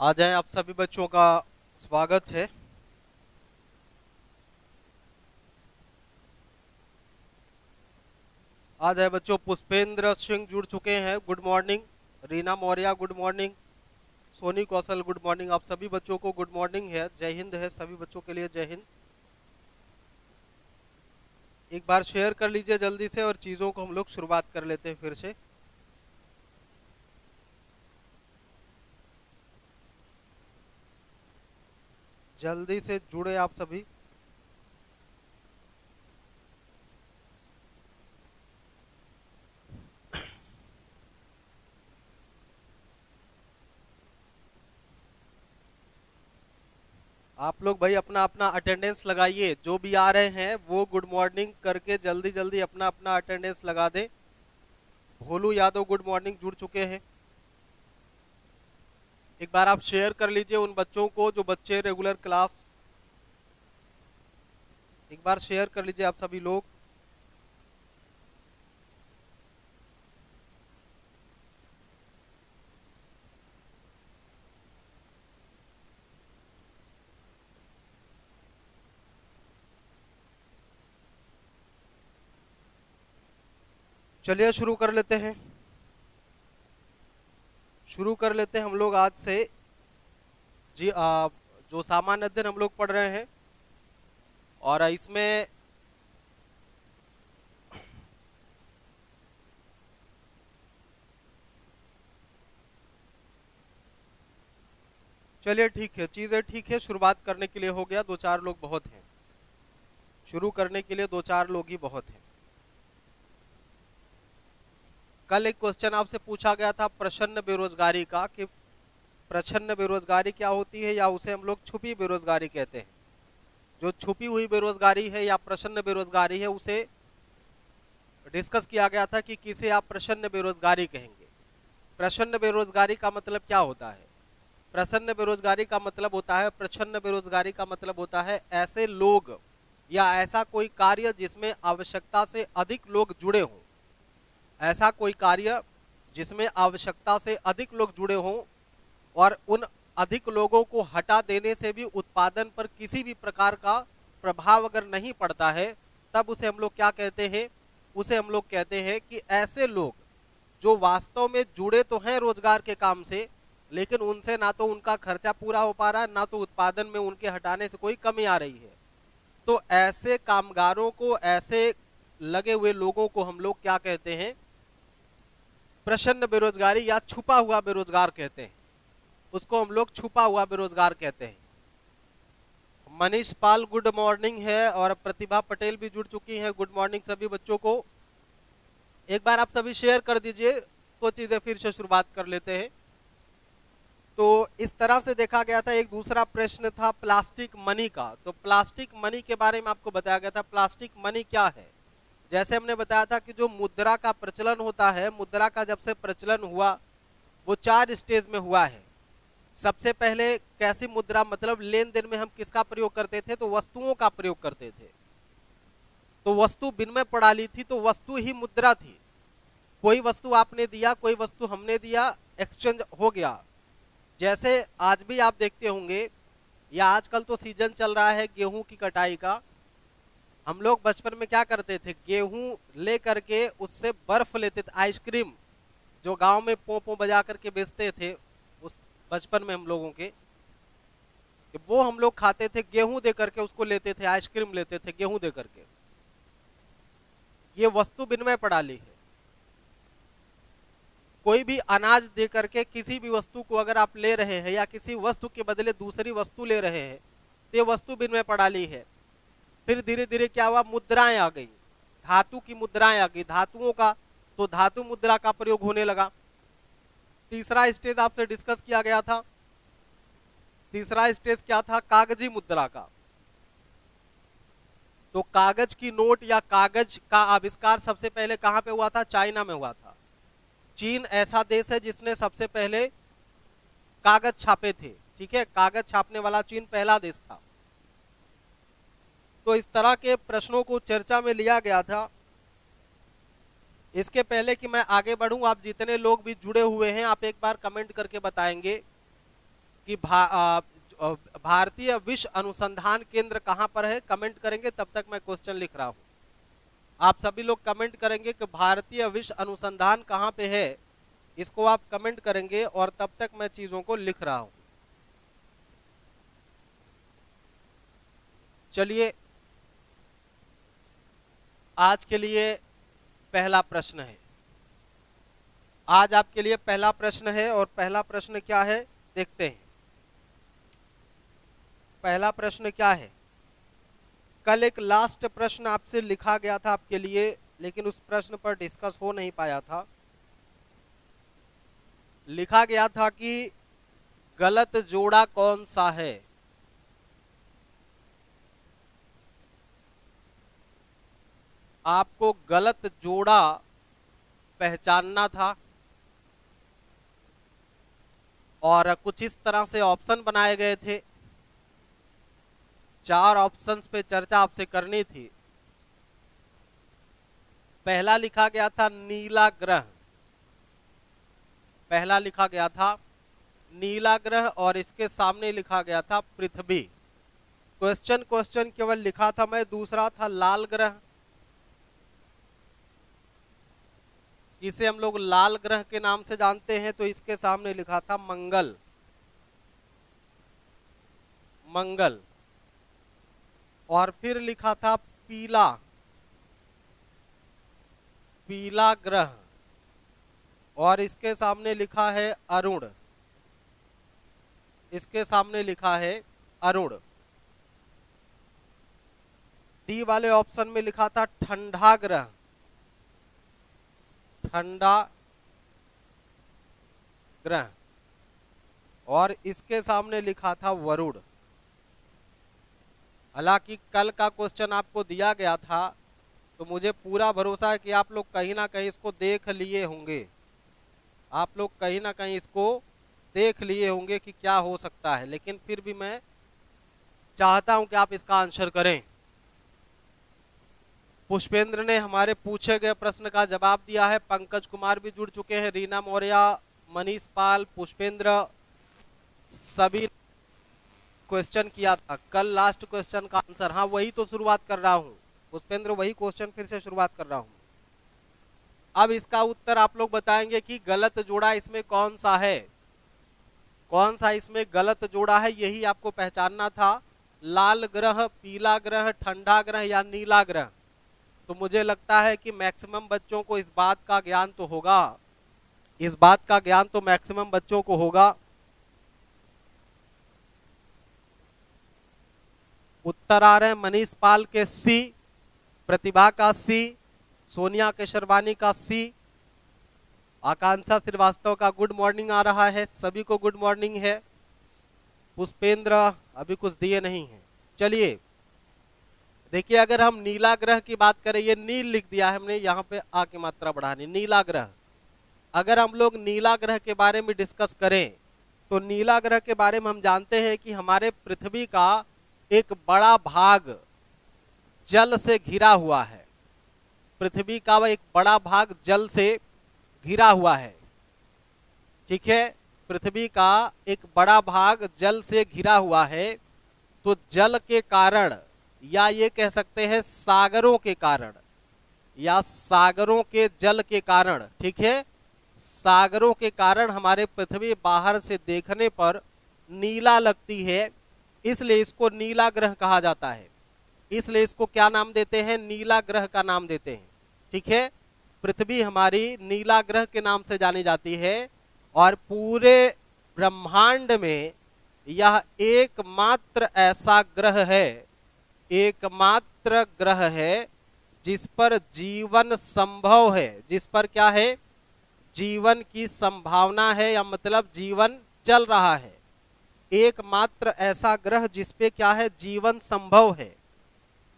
आ जाएं, आप सभी बच्चों का स्वागत है। आ जाए बच्चों, पुष्पेंद्र सिंह जुड़ चुके हैं, good morning. Reena Maurya good morning. Soni Kaushal good morning. आप सभी बच्चों को गुड मॉर्निंग है, जय हिंद है सभी बच्चों के लिए, जय हिंद। एक बार शेयर कर लीजिए जल्दी से और चीज़ों को हम लोग शुरुआत कर लेते हैं फिर से। जल्दी से जुड़े आप सभी। आप लोग भाई अपना अपना अटेंडेंस लगाइए, जो भी आ रहे हैं वो गुड मॉर्निंग करके जल्दी जल्दी अपना अपना अटेंडेंस लगा दें। भोलू यादव गुड मॉर्निंग जुड़ चुके हैं। एक बार आप शेयर कर लीजिए उन बच्चों को जो बच्चे रेगुलर क्लास, एक बार शेयर कर लीजिए आप सभी लोग। चलिए शुरू कर लेते हैं। शुरू कर लेते हैं हम लोग आज से। जी जो सामान्य अध्ययन हम लोग पढ़ रहे हैं और इसमें चलिए ठीक है, चीजें ठीक है। शुरुआत करने के लिए हो गया, दो चार लोग बहुत हैं। शुरू करने के लिए दो चार लोग ही बहुत हैं। कल एक क्वेश्चन आपसे पूछा गया था प्रच्छन्न बेरोजगारी का, कि प्रच्छन्न बेरोजगारी क्या होती है, या उसे हम लोग छुपी बेरोजगारी कहते हैं। जो छुपी हुई बेरोजगारी है या प्रच्छन्न बेरोजगारी है, उसे डिस्कस किया गया था कि किसे आप प्रच्छन्न बेरोजगारी कहेंगे। प्रच्छन्न बेरोजगारी का मतलब क्या होता है? प्रच्छन्न बेरोजगारी का मतलब होता है, प्रच्छन्न बेरोजगारी का मतलब होता है ऐसे लोग या ऐसा कोई कार्य जिसमें आवश्यकता से अधिक लोग जुड़े हों। ऐसा कोई कार्य जिसमें आवश्यकता से अधिक लोग जुड़े हों और उन अधिक लोगों को हटा देने से भी उत्पादन पर किसी भी प्रकार का प्रभाव अगर नहीं पड़ता है, तब उसे हम लोग क्या कहते हैं? उसे हम लोग कहते हैं कि ऐसे लोग जो वास्तव में जुड़े तो हैं रोजगार के काम से, लेकिन उनसे ना तो उनका खर्चा पूरा हो पा रहा है, ना तो उत्पादन में उनके हटाने से कोई कमी आ रही है। तो ऐसे कामगारों को, ऐसे लगे हुए लोगों को हम लोग क्या कहते हैं? प्रच्छन्न बेरोजगारी या छुपा हुआ बेरोजगार कहते हैं। उसको हम लोग छुपा हुआ बेरोजगार कहते हैं। मनीष पाल गुड मॉर्निंग है और प्रतिभा पटेल भी जुड़ चुकी हैं, गुड मॉर्निंग सभी बच्चों को। एक बार आप सभी शेयर कर दीजिए तो चीजें फिर से शुरुआत कर लेते हैं। तो इस तरह से देखा गया था। एक दूसरा प्रश्न था प्लास्टिक मनी का। तो प्लास्टिक मनी के बारे में आपको बताया गया था, प्लास्टिक मनी क्या है। जैसे हमने बताया था कि जो मुद्रा का प्रचलन होता है, मुद्रा का जब से प्रचलन हुआ वो 4 स्टेज में हुआ है। सबसे पहले कैसी मुद्रा, मतलब लेन देन में हम किसका प्रयोग करते थे? तो वस्तुओं का प्रयोग करते थे। तो वस्तु विनिमय प्रणाली थी, तो वस्तु ही मुद्रा थी। कोई वस्तु आपने दिया, कोई वस्तु हमने दिया, एक्सचेंज हो गया। जैसे आज भी आप देखते होंगे, या आजकल तो सीजन चल रहा है गेहूं की कटाई का। हम लोग बचपन में क्या करते थे? गेहूं ले करके उससे बर्फ लेते थे, आइसक्रीम, जो गांव में पो पो बजा करके बेचते थे उस बचपन में हम लोगों के, वो हम लोग खाते थे। गेहूं दे करके उसको लेते थे, आइसक्रीम लेते थे गेहूं दे करके। ये वस्तु विनिमय प्रणाली है। कोई भी अनाज दे करके किसी भी वस्तु को अगर आप ले रहे हैं या किसी वस्तु के बदले दूसरी वस्तु ले रहे हैं, तो ये वस्तु विनिमय प्रणाली है। फिर धीरे धीरे क्या हुआ? मुद्राएं आ गई, धातु की मुद्राएं आ गई, धातुओं का, तो धातु मुद्रा का प्रयोग होने लगा। तीसरा स्टेज आपसे डिस्कस किया गया था। तीसरा स्टेज क्या था? कागजी मुद्रा का। तो कागज की नोट या कागज का आविष्कार सबसे पहले कहां पे हुआ था? चाइना में हुआ था। चीन ऐसा देश है जिसने सबसे पहले कागज छापे थे। ठीक है, कागज छापने वाला चीन पहला देश था। तो इस तरह के प्रश्नों को चर्चा में लिया गया था। इसके पहले कि मैं आगे बढ़ूं, आप जितने लोग भी जुड़े हुए हैं, आप एक बार कमेंट करके बताएंगे कि भारतीय विश्व अनुसंधान केंद्र कहां पर है, कमेंट करेंगे, तब तक मैं क्वेश्चन लिख रहा हूं। आप सभी लोग कमेंट करेंगे कि भारतीय विश्व अनुसंधान कहां पे है, इसको आप कमेंट करेंगे और तब तक मैं चीजों को लिख रहा हूं। चलिए आज के लिए पहला प्रश्न है। आज आपके लिए पहला प्रश्न है और पहला प्रश्न क्या है देखते हैं। पहला प्रश्न क्या है? कल एक लास्ट प्रश्न आपसे लिखा गया था आपके लिए, लेकिन उस प्रश्न पर डिस्कस हो नहीं पाया था। लिखा गया था कि गलत जोड़ा कौन सा है। आपको गलत जोड़ा पहचानना था और कुछ इस तरह से ऑप्शन बनाए गए थे। 4 ऑप्शंस पे चर्चा आपसे करनी थी। पहला लिखा गया था नीला ग्रह, पहला लिखा गया था नीला ग्रह और इसके सामने लिखा गया था पृथ्वी। क्वेश्चन केवल लिखा था मैं। दूसरा था लाल ग्रह, इसे हम लोग लाल ग्रह के नाम से जानते हैं, तो इसके सामने लिखा था मंगल। मंगल। और फिर लिखा था पीला, पीला ग्रह और इसके सामने लिखा है अरुण, इसके सामने लिखा है अरुण। डी वाले ऑप्शन में लिखा था ठंडा ग्रह, ठंडा ग्रह और इसके सामने लिखा था वरुण। हालांकि कल का क्वेश्चन आपको दिया गया था, तो मुझे पूरा भरोसा है कि आप लोग कहीं ना कहीं इसको देख लिए होंगे। आप लोग कहीं ना कहीं इसको देख लिए होंगे कि क्या हो सकता है, लेकिन फिर भी मैं चाहता हूं कि आप इसका आंसर करें। पुष्पेंद्र ने हमारे पूछे गए प्रश्न का जवाब दिया है। पंकज कुमार भी जुड़ चुके हैं, रीना मौर्य, मनीष पाल, पुष्पेंद्र, सभी क्वेश्चन किया था कल। लास्ट क्वेश्चन का आंसर, हाँ वही तो शुरुआत कर रहा हूं पुष्पेंद्र, वही क्वेश्चन फिर से शुरुआत कर रहा हूं। अब इसका उत्तर आप लोग बताएंगे कि गलत जोड़ा इसमें कौन सा है, कौन सा इसमें गलत जोड़ा है, यही आपको पहचानना था। लाल ग्रह, पीला ग्रह, ठंडा ग्रह या नीला ग्रह। तो मुझे लगता है कि मैक्सिमम बच्चों को इस बात का ज्ञान तो होगा, इस बात का ज्ञान तो मैक्सिमम बच्चों को होगा। उत्तर आ रहे हैं मनीष पाल के सी, प्रतिभा का सी, सोनिया केशरवानी का सी, आकांक्षा श्रीवास्तव का गुड मॉर्निंग आ रहा है, सभी को गुड मॉर्निंग है। पुष्पेंद्र अभी कुछ दिए नहीं है। चलिए देखिए, अगर हम नीला ग्रह की बात करें, ये नील लिख दिया है हमने, यहाँ पे आ की मात्रा बढ़ानी, नीला ग्रह। अगर हम लोग नीला ग्रह के बारे में डिस्कस करें, तो नीला ग्रह के बारे में हम जानते हैं कि हमारे पृथ्वी का एक बड़ा भाग जल से घिरा हुआ है। पृथ्वी का वह एक बड़ा भाग जल से घिरा हुआ है, ठीक है। पृथ्वी का एक बड़ा भाग जल से घिरा हुआ है। तो जल के कारण, या ये कह सकते हैं सागरों के कारण, या सागरों के जल के कारण, ठीक है, सागरों के कारण हमारे पृथ्वी बाहर से देखने पर नीला लगती है, इसलिए इसको नीला ग्रह कहा जाता है। इसलिए इसको क्या नाम देते हैं? नीला ग्रह का नाम देते हैं, ठीक है। पृथ्वी हमारी नीला ग्रह के नाम से जानी जाती है और पूरे ब्रह्मांड में यह एकमात्र ऐसा ग्रह है, एकमात्र ग्रह है जिस पर जीवन संभव है, जिस पर क्या है? जीवन की संभावना है, या मतलब जीवन चल रहा है। एकमात्र ऐसा ग्रह जिस पे क्या है? जीवन संभव है।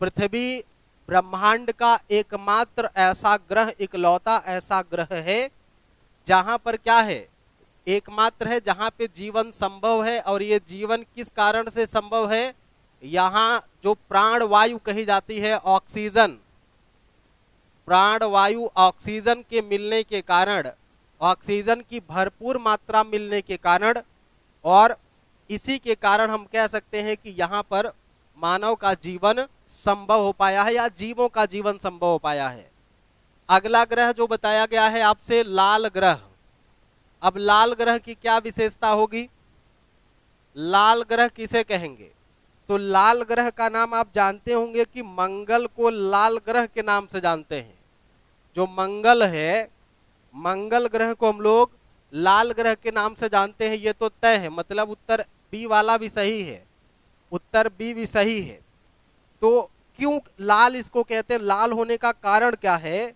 पृथ्वी ब्रह्मांड का एकमात्र ऐसा ग्रह, इकलौता ऐसा ग्रह है जहां पर क्या है? एकमात्र है जहां पे जीवन संभव है। और ये जीवन किस कारण से संभव है? यहाँ जो प्राण वायु कही जाती है, ऑक्सीजन, प्राण वायु ऑक्सीजन के मिलने के कारण, ऑक्सीजन की भरपूर मात्रा मिलने के कारण, और इसी के कारण हम कह सकते हैं कि यहाँ पर मानव का जीवन संभव हो पाया है या जीवों का जीवन संभव हो पाया है। अगला ग्रह जो बताया गया है आपसे, लाल ग्रह। अब लाल ग्रह की क्या विशेषता होगी? लाल ग्रह किसे कहेंगे? तो लाल ग्रह का नाम आप जानते होंगे कि मंगल को लाल ग्रह के नाम से जानते हैं। जो मंगल है, मंगल ग्रह को हम लोग लाल ग्रह के नाम से जानते हैं, ये तो तय है। मतलब उत्तर बी वाला भी सही है, उत्तर बी भी सही है। तो क्यों लाल इसको कहते हैं? लाल होने का कारण क्या है?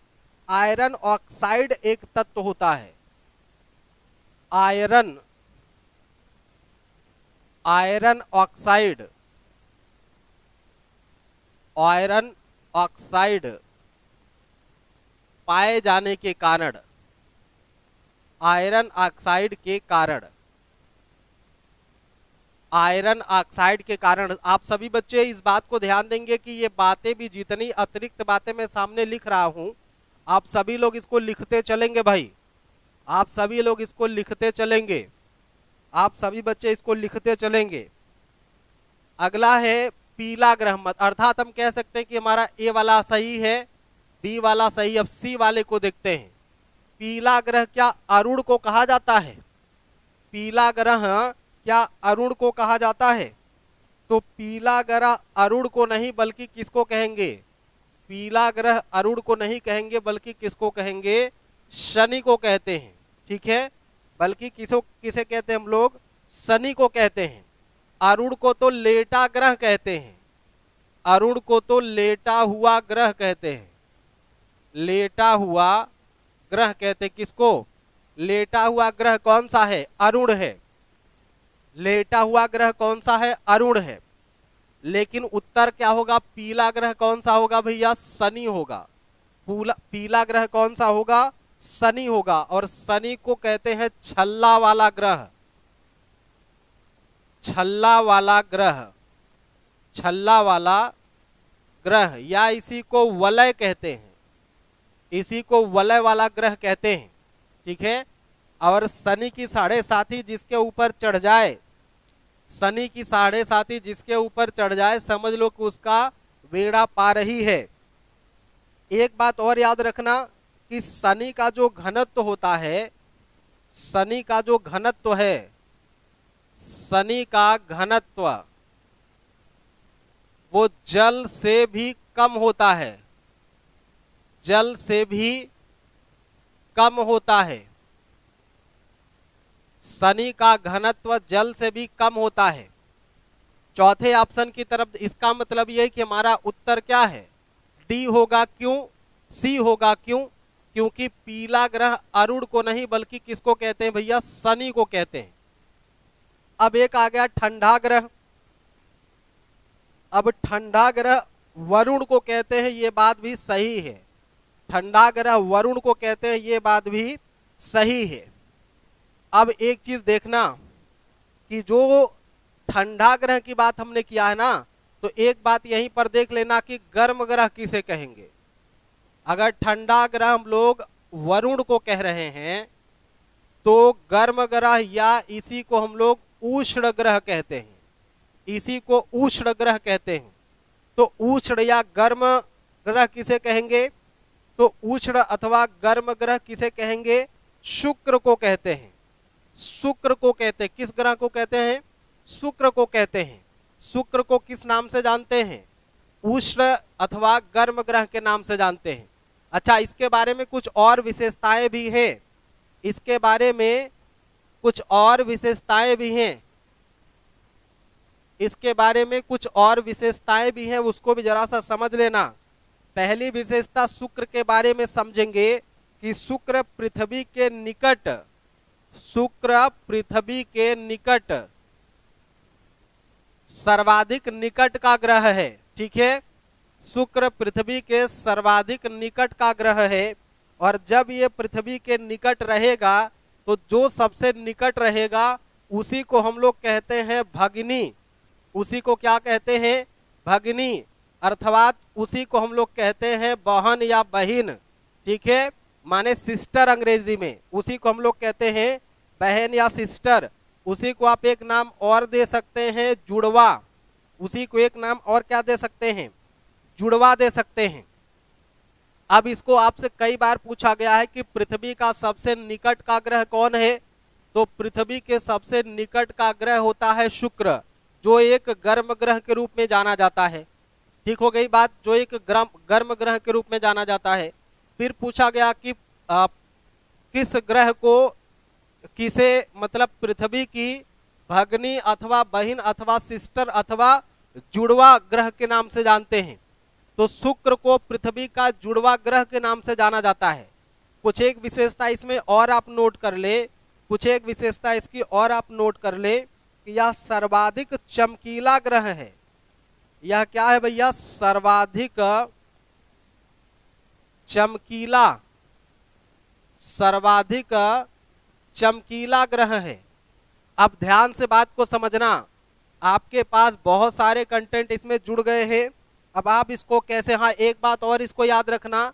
आयरन ऑक्साइड एक तत्व होता है। आयरन ऑक्साइड, आयरन ऑक्साइड पाए जाने के कारण, आयरन ऑक्साइड के कारण, आयरन ऑक्साइड के कारण आप सभी बच्चे इस बात को ध्यान देंगे कि ये बातें भी, जितनी अतिरिक्त बातें मैं सामने लिख रहा हूं, आप सभी लोग इसको लिखते चलेंगे भाई। आप सभी लोग इसको लिखते चलेंगे, आप सभी बच्चे इसको लिखते चलेंगे। अगला है पीला ग्रह मत, अर्थात हम कह सकते हैं कि हमारा ए वाला सही है, बी वाला सही। अब सी वाले को देखते हैं। पीला ग्रह क्या अरुण को कहा जाता है? पीला ग्रह क्या अरुण को कहा जाता है? तो पीला ग्रह अरुण को नहीं बल्कि किसको कहेंगे? पीला ग्रह अरुण को नहीं कहेंगे बल्कि किसको कहेंगे? शनि को कहते हैं। ठीक है, बल्कि किसे कहते हैं हम लोग? शनि को कहते हैं। अरुण को तो लेटा ग्रह कहते हैं, अरुण को तो लेटा हुआ ग्रह कहते हैं। लेटा हुआ ग्रह कहते हैं किसको? लेटा हुआ ग्रह कौन सा है? अरुण है। लेटा हुआ ग्रह कौन सा है? अरुण है। लेकिन उत्तर क्या होगा? पीला ग्रह कौन सा होगा भैया? शनि होगा। पीला ग्रह कौन सा होगा? शनि होगा। और शनि को कहते हैं छल्ला वाला ग्रह, छल्ला वाला ग्रह, छल्ला वाला ग्रह, या इसी को वलय कहते हैं, इसी को वलय वाला ग्रह कहते हैं। ठीक है, और शनि की साढ़े साथी जिसके ऊपर चढ़ जाए, शनि की साढ़े साथी जिसके ऊपर चढ़ जाए, समझ लो कि उसका बेड़ा पार ही है। एक बात और याद रखना कि शनि का जो घनत्व होता है, शनि का जो घनत्व है, शनि का घनत्व वो जल से भी कम होता है, जल से भी कम होता है। शनि का घनत्व जल से भी कम होता है। चौथे ऑप्शन की तरफ, इसका मतलब यह है कि हमारा उत्तर क्या है? डी होगा। क्यों? सी होगा। क्यों? क्योंकि पीला ग्रह अरुण को नहीं बल्कि किसको कहते हैं भैया? शनि को कहते हैं। अब एक आ गया ठंडा ग्रह। अब ठंडा ग्रह वरुण को कहते हैं, ये बात भी सही है। ठंडा ग्रह वरुण को कहते हैं, ये बात भी सही है। अब एक चीज देखना कि जो ठंडा ग्रह की बात हमने किया है ना, तो एक बात यहीं पर देख लेना कि गर्म ग्रह किसे कहेंगे। अगर ठंडा ग्रह हम लोग वरुण को कह रहे हैं तो गर्म ग्रह या इसी को हम लोग उष्ण ग्रह कहते हैं, इसी को उष्ण ग्रह कहते हैं। तो उष्ण या गर्म ग्रह किसे कहेंगे? तो उष्ण अथवा गर्म ग्रह किसे कहेंगे? शुक्र को कहते हैं। शुक्र को कहते हैं। किस ग्रह को कहते हैं? शुक्र को कहते हैं। शुक्र को किस नाम से जानते हैं? उष्ण अथवा गर्म ग्रह के नाम से जानते हैं। अच्छा, इसके बारे में कुछ और विशेषताएं भी हैं, इसके बारे में कुछ और विशेषताएं भी हैं, इसके बारे में कुछ और विशेषताएं भी हैं, उसको भी जरा सा समझ लेना। पहली विशेषता शुक्र के बारे में समझेंगे कि शुक्र पृथ्वी के निकट, शुक्र पृथ्वी के निकट सर्वाधिक निकट का ग्रह है। ठीक है, शुक्र पृथ्वी के सर्वाधिक निकट का ग्रह है। और जब ये पृथ्वी के निकट रहेगा तो जो सबसे निकट रहेगा उसी को हम लोग कहते हैं भगिनी। उसी को क्या कहते हैं? भगिनी, अर्थात उसी को हम लोग कहते हैं बहन या बहिन। ठीक है, माने सिस्टर अंग्रेजी में, उसी को हम लोग कहते हैं बहन या सिस्टर। उसी को आप एक नाम और दे सकते हैं जुड़वा, उसी को एक नाम और क्या दे सकते हैं, जुड़वा दे सकते हैं। अब इसको आपसे कई बार पूछा गया है कि पृथ्वी का सबसे निकट का ग्रह कौन है, तो पृथ्वी के सबसे निकट का ग्रह होता है शुक्र, जो एक गर्म ग्रह के रूप में जाना जाता है। ठीक हो गई बात, जो एक गर्म ग्रह के रूप में जाना जाता है। फिर पूछा गया कि किस ग्रह को किसे मतलब पृथ्वी की भगनी अथवा बहन अथवा सिस्टर अथवा जुड़वा ग्रह के नाम से जानते हैं, तो शुक्र को पृथ्वी का जुड़वा ग्रह के नाम से जाना जाता है। कुछ एक विशेषता इसमें और आप नोट कर ले, कुछ एक विशेषता इसकी और आप नोट कर ले कि यह सर्वाधिक चमकीला ग्रह है। यह क्या है भैया, सर्वाधिक चमकीला, सर्वाधिक चमकीला ग्रह है। अब ध्यान से बात को समझना, आपके पास बहुत सारे कंटेंट इसमें जुड़ गए हैं। अब आप इसको कैसे, हाँ एक बात और इसको याद रखना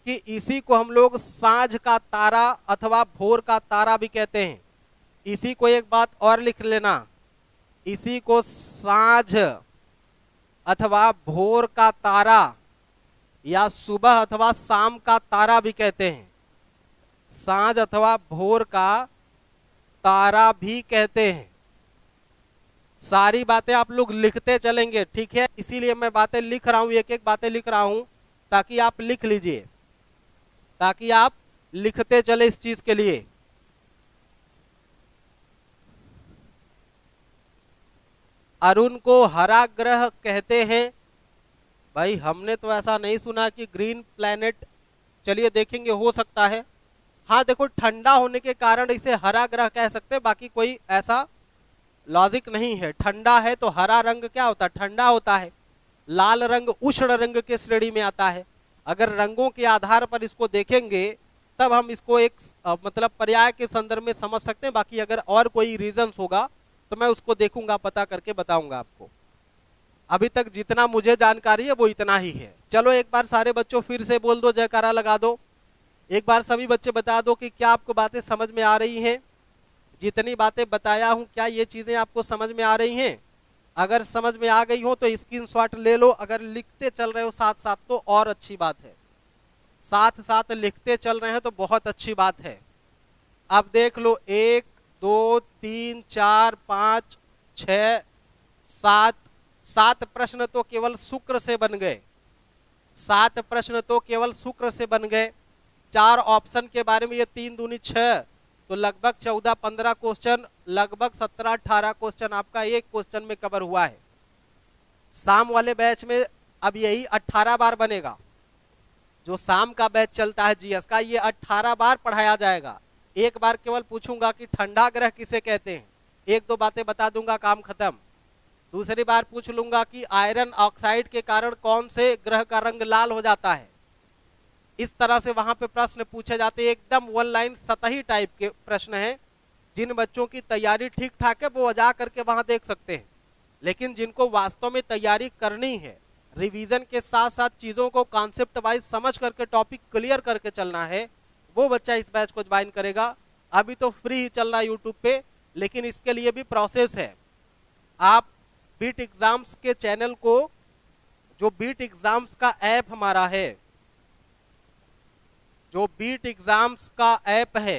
कि इसी को हम लोग सांझ का तारा अथवा भोर का तारा भी कहते हैं। इसी को एक बात और लिख लेना, इसी को सांझ अथवा भोर का तारा या सुबह अथवा शाम का तारा भी कहते हैं, सांझ अथवा भोर का तारा भी कहते हैं। सारी बातें आप लोग लिखते चलेंगे, ठीक है, इसीलिए मैं बातें लिख रहा हूं, एक एक बातें लिख रहा हूं ताकि आप लिख लीजिए, ताकि आप लिखते चले इस चीज के लिए। अरुण को हरा ग्रह कहते हैं, भाई हमने तो ऐसा नहीं सुना कि ग्रीन प्लैनेट, चलिए देखेंगे, हो सकता है। हाँ देखो, ठंडा होने के कारण इसे हरा ग्रह कह सकते हैं, बाकी कोई ऐसा लॉजिक नहीं है। ठंडा है तो हरा रंग क्या होता है, ठंडा होता है। लाल रंग उष्ण रंग के श्रेणी में आता है। अगर रंगों के आधार पर इसको देखेंगे तब हम इसको एक मतलब पर्याय के संदर्भ में समझ सकते हैं। बाकी अगर और कोई रीजंस होगा तो मैं उसको देखूंगा, पता करके बताऊंगा आपको। अभी तक जितना मुझे जानकारी है वो इतना ही है। चलो एक बार सारे बच्चों फिर से बोल दो, जयकारा लगा दो। एक बार सभी बच्चे बता दो कि क्या आपको बातें समझ में आ रही हैं। जितनी बातें बताया हूं क्या ये चीजें आपको समझ में आ रही हैं? अगर समझ में आ गई हो तो स्क्रीनशॉट ले लो, अगर लिखते चल रहे हो साथ साथ तो और अच्छी बात है। साथ साथ लिखते चल रहे हैं तो बहुत अच्छी बात है। अब देख लो, 1 2 3 4 5 6 7 7 प्रश्न तो केवल शुक्र से बन गए। 7 प्रश्न तो केवल शुक्र से बन गए। 4 ऑप्शन के बारे में, ये 3 दूनी 6, तो लगभग 14-15 क्वेश्चन, लगभग 17-18 क्वेश्चन आपका एक क्वेश्चन में कवर हुआ है। शाम वाले बैच में अब यही 18 बार बनेगा। जो शाम का बैच चलता है जीएस का, ये 18 बार पढ़ाया जाएगा। एक बार केवल पूछूंगा कि ठंडा ग्रह किसे कहते हैं, 1-2 बातें बता दूंगा, काम खत्म। दूसरी बार पूछ लूंगा कि आयरन ऑक्साइड के कारण कौन से ग्रह का रंग लाल हो जाता है। इस तरह से वहां पे प्रश्न पूछे जाते हैं, एकदम 1 लाइन सतही टाइप के प्रश्न हैं। जिन बच्चों की तैयारी ठीक ठाक है वो जा करके वहां देख सकते हैं, लेकिन जिनको वास्तव में तैयारी करनी है, रिवीजन के साथ साथ चीजों को कॉन्सेप्ट वाइज समझ करके टॉपिक क्लियर करके चलना है, वो बच्चा इस बैच को ज्वाइन करेगा। अभी तो फ्री ही चल रहा है यूट्यूब पे, लेकिन इसके लिए भी प्रोसेस है। आप बीट एग्जाम्स के चैनल को, जो बीट एग्जाम्स का ऐप हमारा है, जो बीट एग्जाम्स का ऐप है,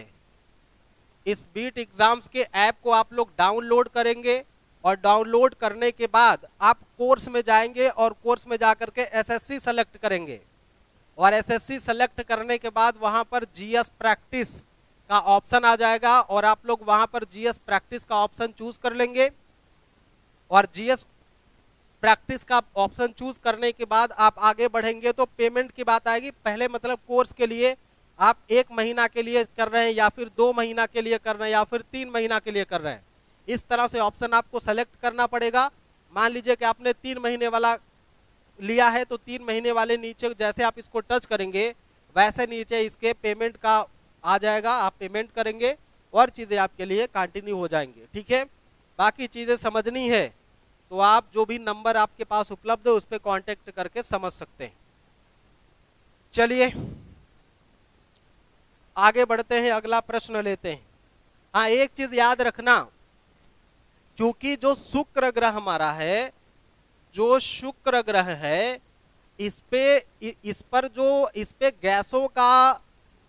इस बीट एग्जाम्स के ऐप को आप लोग डाउनलोड करेंगे और डाउनलोड करने के बाद आप कोर्स में जाएंगे और कोर्स में जाकर के एसएससी सेलेक्ट करेंगे और एसएससी सेलेक्ट करने के बाद वहां पर जीएस प्रैक्टिस का ऑप्शन आ जाएगा और आप लोग वहां पर जीएस प्रैक्टिस का ऑप्शन चूज कर लेंगे और जीएस प्रैक्टिस का ऑप्शन चूज करने के बाद आप आगे बढ़ेंगे तो पेमेंट की बात आएगी। पहले मतलब कोर्स के लिए आप 1 महीना के लिए कर रहे हैं या फिर 2 महीना के लिए कर रहे हैं या फिर 3 महीना के लिए कर रहे हैं, इस तरह से ऑप्शन आपको सेलेक्ट करना पड़ेगा। मान लीजिए कि आपने 3 महीने वाला लिया है तो 3 महीने वाले नीचे जैसे आप इसको टच करेंगे वैसे नीचे इसके पेमेंट का आ जाएगा, आप पेमेंट करेंगे और चीजें आपके लिए कंटिन्यू हो जाएंगे। ठीक है, बाकी चीजें समझनी है तो आप जो भी नंबर आपके पास उपलब्ध है उस पर कांटेक्ट करके समझ सकते हैं। चलिए आगे बढ़ते हैं, अगला प्रश्न लेते हैं। हाँ, एक चीज याद रखना, क्योंकि जो शुक्र ग्रह हमारा है, जो शुक्र ग्रह है, इस पे गैसों का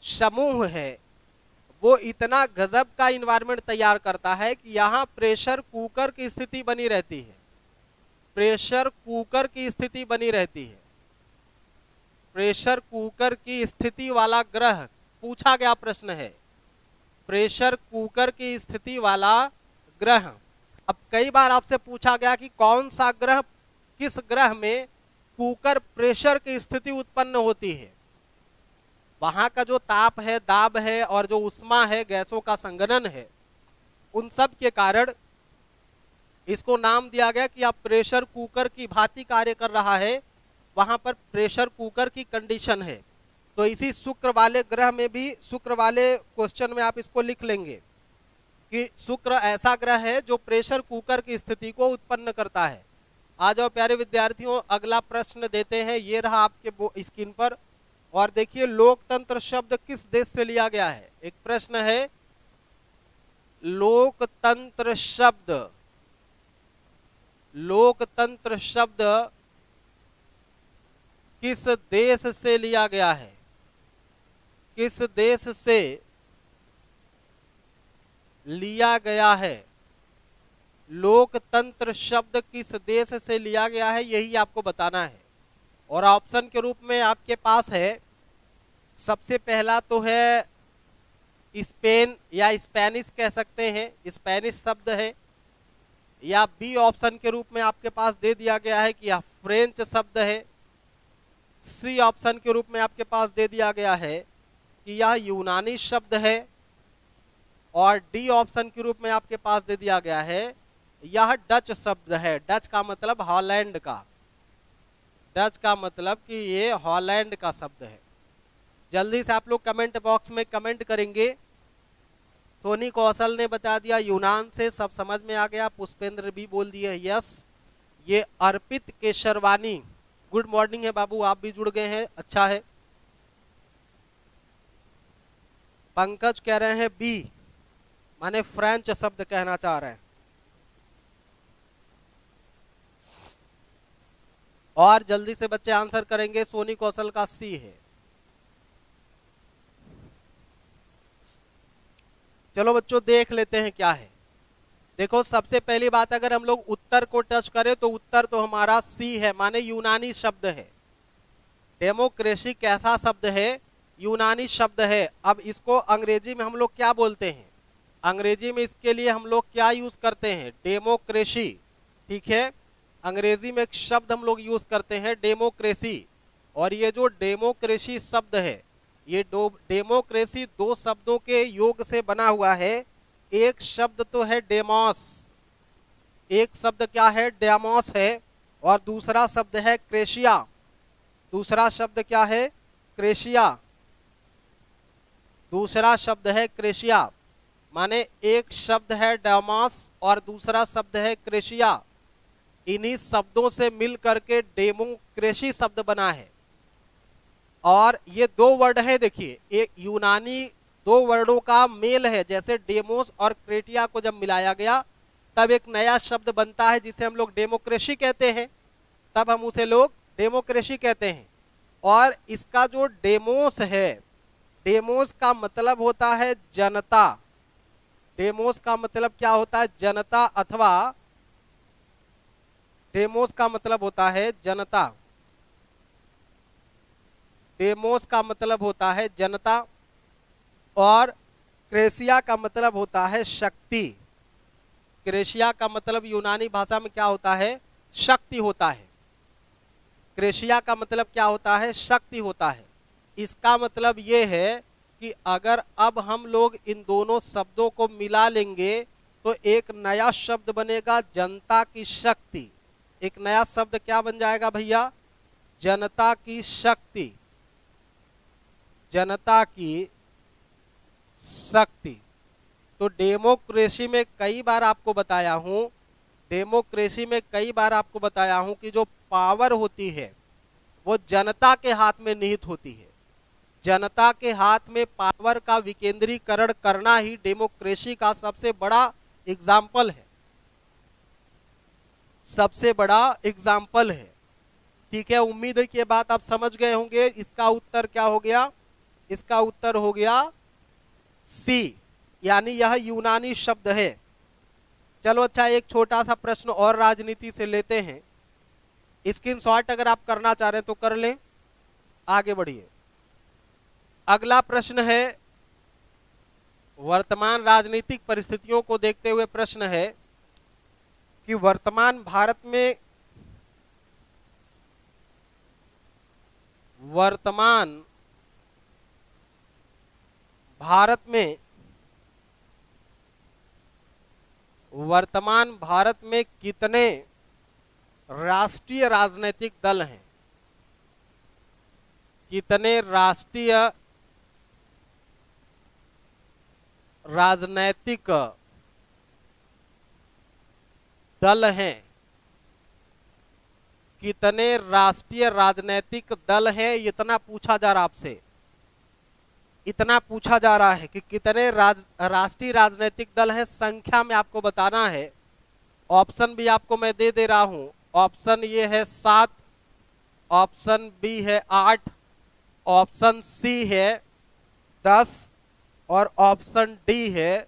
समूह है, वो इतना गजब का इन्वायरमेंट तैयार करता है कि यहाँ प्रेशर कुकर की स्थिति बनी रहती है। प्रेशर कुकर की स्थिति बनी रहती है। प्रेशर कुकर की स्थिति वाला ग्रह पूछा गया प्रश्न है, प्रेशर कुकर की स्थिति वाला ग्रह। अब कई बार आपसे पूछा गया कि कौन सा ग्रह, किस ग्रह में कुकर प्रेशर की स्थिति उत्पन्न होती है। वहां का जो ताप है, दाब है और जो उष्मा है, गैसों का संघनन है, उन सब के कारण इसको नाम दिया गया कि आप प्रेशर कुकर की भांति कार्य कर रहा है, वहां पर प्रेशर कुकर की कंडीशन है। तो इसी शुक्र वाले ग्रह में भी, शुक्र वाले क्वेश्चन में आप इसको लिख लेंगे कि शुक्र ऐसा ग्रह है जो प्रेशर कुकर की स्थिति को उत्पन्न करता है। आ जाओ प्यारे विद्यार्थियों, अगला प्रश्न देते हैं। ये रहा आपके स्क्रीन पर, और देखिए लोकतंत्र शब्द किस देश से लिया गया है। एक प्रश्न है, लोकतंत्र शब्द, लोकतंत्र शब्द किस देश से लिया गया है, किस देश से लिया गया है। लोकतंत्र शब्द किस देश से लिया गया है, यही आपको बताना है। और ऑप्शन के रूप में आपके पास है, सबसे पहला तो है स्पेन या स्पेनिश कह सकते हैं, स्पेनिश शब्द है। या बी ऑप्शन के रूप में आपके पास दे दिया गया है कि यह फ्रेंच शब्द है। सी ऑप्शन के रूप में आपके पास दे दिया गया है कि यह यूनानी शब्द है। और डी ऑप्शन के रूप में आपके पास दे दिया गया है यह डच शब्द है। डच का मतलब हॉलैंड का, डच का मतलब कि ये हॉलैंड का शब्द है। जल्दी से आप लोग कमेंट बॉक्स में कमेंट करेंगे। सोनी कौशल ने बता दिया यूनान से, सब समझ में आ गया। पुष्पेंद्र भी बोल दिए यस। ये अर्पित केशरवानी, गुड मॉर्निंग है बाबू, आप भी जुड़ गए हैं, अच्छा है। पंकज कह रहे हैं बी, माने फ्रेंच शब्द कहना चाह रहे हैं। और जल्दी से बच्चे आंसर करेंगे। सोनी कौशल का सी है। चलो बच्चों देख लेते हैं क्या है। देखो सबसे पहली बात, अगर हम लोग उत्तर को टच करें तो उत्तर तो हमारा सी है, माने यूनानी शब्द है। डेमोक्रेसी कैसा शब्द है, यूनानी शब्द है। अब इसको अंग्रेजी में हम लोग क्या बोलते हैं, अंग्रेजी में इसके लिए हम लोग क्या यूज करते हैं, डेमोक्रेसी, ठीक है। अंग्रेजी में एक शब्द हम लोग यूज करते हैं डेमोक्रेसी। और ये जो डेमोक्रेसी शब्द है, ये डेमोक्रेसी दो शब्दों के योग से बना हुआ है। एक शब्द तो है डेमोस, एक शब्द क्या है, डेमोस है। और दूसरा शब्द है क्रेशिया, दूसरा शब्द क्या है, क्रेशिया, दूसरा शब्द है क्रेशिया। माने एक शब्द है डेमोस और दूसरा शब्द है क्रेशिया। इन्हीं शब्दों से मिल करके डेमोक्रेसी शब्द बना है। और ये दो वर्ड है, देखिए एक यूनानी दो वर्डों का मेल है। जैसे डेमोस और क्रेटिया को जब मिलाया गया तब एक नया शब्द बनता है जिसे हम लोग डेमोक्रेसी कहते हैं, तब हम उसे लोग डेमोक्रेसी कहते हैं। और इसका जो डेमोस है, डेमोस का मतलब होता है जनता। डेमोस का मतलब क्या होता है, जनता, अथवा डेमोस का मतलब होता है जनता, डेमोस का मतलब होता है जनता। और क्रेशिया का मतलब होता है शक्ति। क्रेशिया का मतलब यूनानी भाषा में क्या होता है, शक्ति होता है। क्रेशिया का मतलब क्या होता है, शक्ति होता है। इसका मतलब ये है कि अगर अब हम लोग इन दोनों शब्दों को मिला लेंगे तो एक नया शब्द बनेगा, जनता की शक्ति। एक नया शब्द क्या बन जाएगा भैया, जनता की शक्ति, जनता की शक्ति। तो डेमोक्रेसी में कई बार आपको बताया हूं, डेमोक्रेसी में कई बार आपको बताया हूं कि जो पावर होती है वो जनता के हाथ में निहित होती है। जनता के हाथ में पावर का विकेंद्रीकरण करना ही डेमोक्रेसी का सबसे बड़ा एग्जाम्पल है। सबसे बड़ा एग्जाम्पल है। ठीक है, उम्मीद है कि ये बात आप समझ गए होंगे। इसका उत्तर क्या हो गया? इसका उत्तर हो गया सी, यानी यह यूनानी शब्द है। चलो अच्छा, एक छोटा सा प्रश्न और राजनीति से लेते हैं। स्क्रीनशॉट अगर आप करना चाह रहे हैं तो कर लें, आगे बढ़िए। अगला प्रश्न है, वर्तमान राजनीतिक परिस्थितियों को देखते हुए प्रश्न है कि वर्तमान भारत में कितने राष्ट्रीय राजनीतिक दल हैं? कितने राष्ट्रीय राजनीतिक दल हैं? कितने राष्ट्रीय राजनीतिक दल हैं, इतना पूछा जा रहा आपसे। इतना पूछा जा रहा है कि कितने राष्ट्रीय राजनीतिक दल हैं, संख्या में आपको बताना है। ऑप्शन भी आपको मैं दे दे रहा हूं। ऑप्शन ये है 7, ऑप्शन बी है 8, ऑप्शन सी है 10 और ऑप्शन डी है